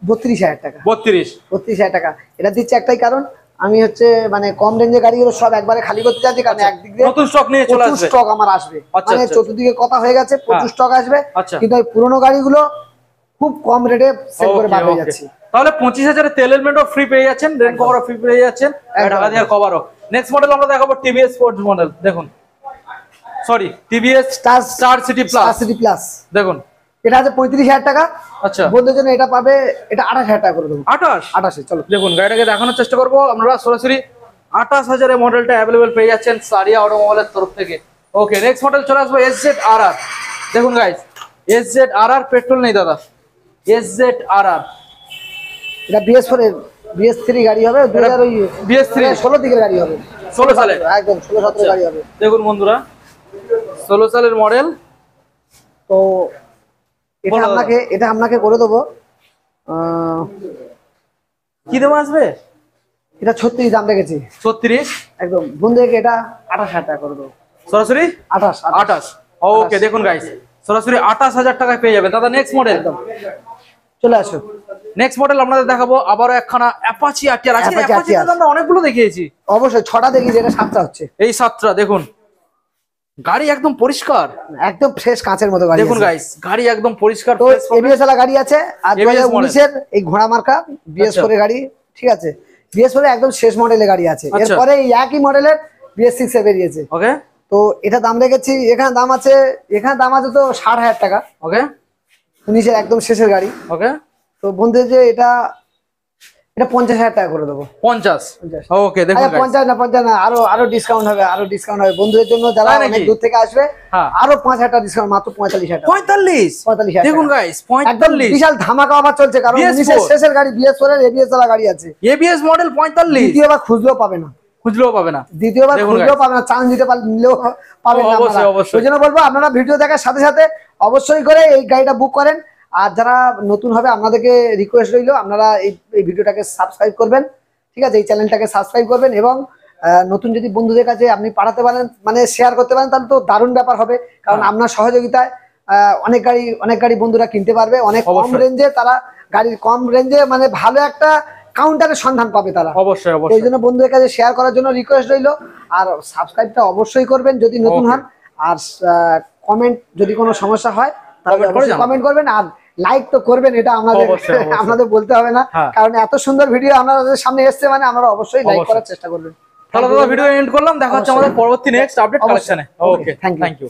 S2: 32,000 টাকা। 32,000 টাকা। এটা দিচ্ছে একটাই কারণ, আমি হচ্ছে মানে কম রেঞ্জের গাড়িগুলো সব একবারে খালি করতে যাচ্ছি, কারণ একদিক দিয়ে
S1: নতুন স্টক নিয়ে চলে আসবে,
S2: স্টক আমার আসবে। মানে চতুর্দিকে কথা হয়ে গেছে, প্রচুর স্টক আসবে, কিন্তু এই পুরোনো গাড়িগুলো খুব কম রেটে সেল করে বার হয়ে যাচ্ছে।
S1: তাহলে 25,000 এর তেল হেলমেটও ফ্রি পেয়ে যাচ্ছেন, রেন কভারও ফ্রি পেয়ে যাচ্ছেন, টাকা দিয়ে কভারও। নেক্সট মডেল আমরা দেখাবো টিভিএস স্পোর্টস মডেল। দেখুন, sorry, TVS star city plus. দেখুন,
S2: এটা আছে 35,000 টাকা।
S1: আচ্ছা,
S2: বন্ধুদের জন্য এটা পাবে, এটা 28,000 টাকা করে দেবো।
S1: 28।
S2: চলো
S1: দেখুন, গাড়িটাকে দেখানোর চেষ্টা করবো আমরা। সরাসরি 28,000 এর মডেলটা অ্যাভেলেবেল পেয়ে যাচ্ছেন সারিয়া অটোমোবাইলের তরফ থেকে। ওকে, নেক্সট মডেল চলে আসবো SZRR। দেখুন গাইস, SZRR পেট্রোল নেই দাদা, SZRR।
S2: এটা BS3 গাড়ি হবে, 2016 দিকের গাড়ি হবে,
S1: 16 সালের,
S2: একদম 16-17 গাড়ি হবে। দেখুন
S1: বন্ধুরা, 16 সালের মডেল।
S2: তো এটা আপনাকে করে দেবো,
S1: কি দাম আসবে?
S2: এটা 36 দাম রেখেছি।
S1: 36
S2: একদম। বন্ধুদেরকে এটা 28,000 টাকা করে দেবো।
S1: সরাসরি
S2: 28।
S1: ওকে, দেখুন গাইস, সরাসরি 28,000 টাকায় পেয়ে যাবেন দাদা। নেক্সট মডেল
S2: চলে আসো।
S1: নেক্সট মডেল আপনাদের দেখাবো আবারও একখানা অ্যাপাচি আরটিআর। আজকে অ্যাপাচি আমরা অনেকগুলো দেখিয়েছি,
S2: অবশ্যই 6টা দেখিয়েছি, এটা 7টা হচ্ছে।
S1: এই 7টা দেখুন, গাড়ি একদম পরিষ্কার,
S2: একদম ফ্রেশ কাঁচের মতো গাড়ি।
S1: দেখুন গাইস, গাড়ি একদম পরিষ্কার।
S2: তো এবিএস ওয়ালা গাড়ি আছে, আর 2019 এর এই ঘোড়া মার্কা BS4 এর গাড়ি। ঠিক আছে, BS4 এর একদম শেষ মডেলের গাড়ি আছে। এরপরে এই একই মডেলের BS6 এ বেরিয়েছে।
S1: ওকে,
S2: তো এটা দাম রেখেছি, এখানে দাম আছে তো 60,000 টাকা।
S1: ওকে,
S2: 19 এর একদম শেষের গাড়ি।
S1: ওকে,
S2: তো বন্ধু যে এটা 50,000 টাকা করে দেবো।
S1: 50। ওকে, দেখুন
S2: 50 না, আরো ডিসকাউন্ট হবে, বন্ধুদের জন্য যারা অনেক দূর থেকে আসবে আরো 5,000 টাকা ডিসকাউন্ট, মাত্র 45,000 টাকা। 45,000
S1: দেখুন গাইস,
S2: একদম বিশাল ধামাকা অফার চলছে, কারণ 19 এর শেষের গাড়ি BS4 এর ABS ওয়ালা গাড়ি আছে।
S1: ABS model 45।
S2: দ্বিতীয়বার খুঁজলেও পাবে না, চান্স দিতে পারলেও পাবে না। ওই জন্য বলবো আপনারা ভিডিও দেখার সাথে সাথে অবশ্যই করে এই গাড়িটা বুক করেন। আর যারা নতুন হবে আপনাদেরকে রিকোয়েস্ট রইল, আপনারা এই ভিডিওটাকে সাবস্ক্রাইব করবেন। ঠিক আছে, এই চ্যানেলটাকে সাবস্ক্রাইব করবেন, এবং নতুন যদি বন্ধুদের কাছে আপনি পাঠাতে পারেন, মানে শেয়ার করতে পারেন, তাহলে তো দারুণ ব্যাপার হবে। কারণ আপনার সহযোগিতায় অনেক গাড়ি বন্ধুরা কিনতে পারবে, অনেক কম রেঞ্জে। তারা গাড়ির কম রেঞ্জে মানে ভালো একটা কাউন্টারের সন্ধান পাবে তারা। অবশ্যই। এই জন্য বন্ধুদের কাছে শেয়ার করার জন্য রিকোয়েস্ট রইল। আর সাবস্ক্রাইবটা অবশ্যই করবেন যদি নতুন হন। আর কমেন্ট যদি কোনো সমস্যা হয় তাহলে কমেন্ট করবেন, আর লাইক তো করবেন, এটা আপনাদের বলতে হবে না, কারণ এত সুন্দর ভিডিও আপনাদের সামনে এসছে, মানে আমরা অবশ্যই লাইক করার চেষ্টা করবেন।
S1: তাহলে ভিডিও এন্ড করলাম, দেখা হচ্ছে আমাদের পরবর্তী নেক্সট আপডেট কালেকশনে। ওকে, থ্যাংক ইউ।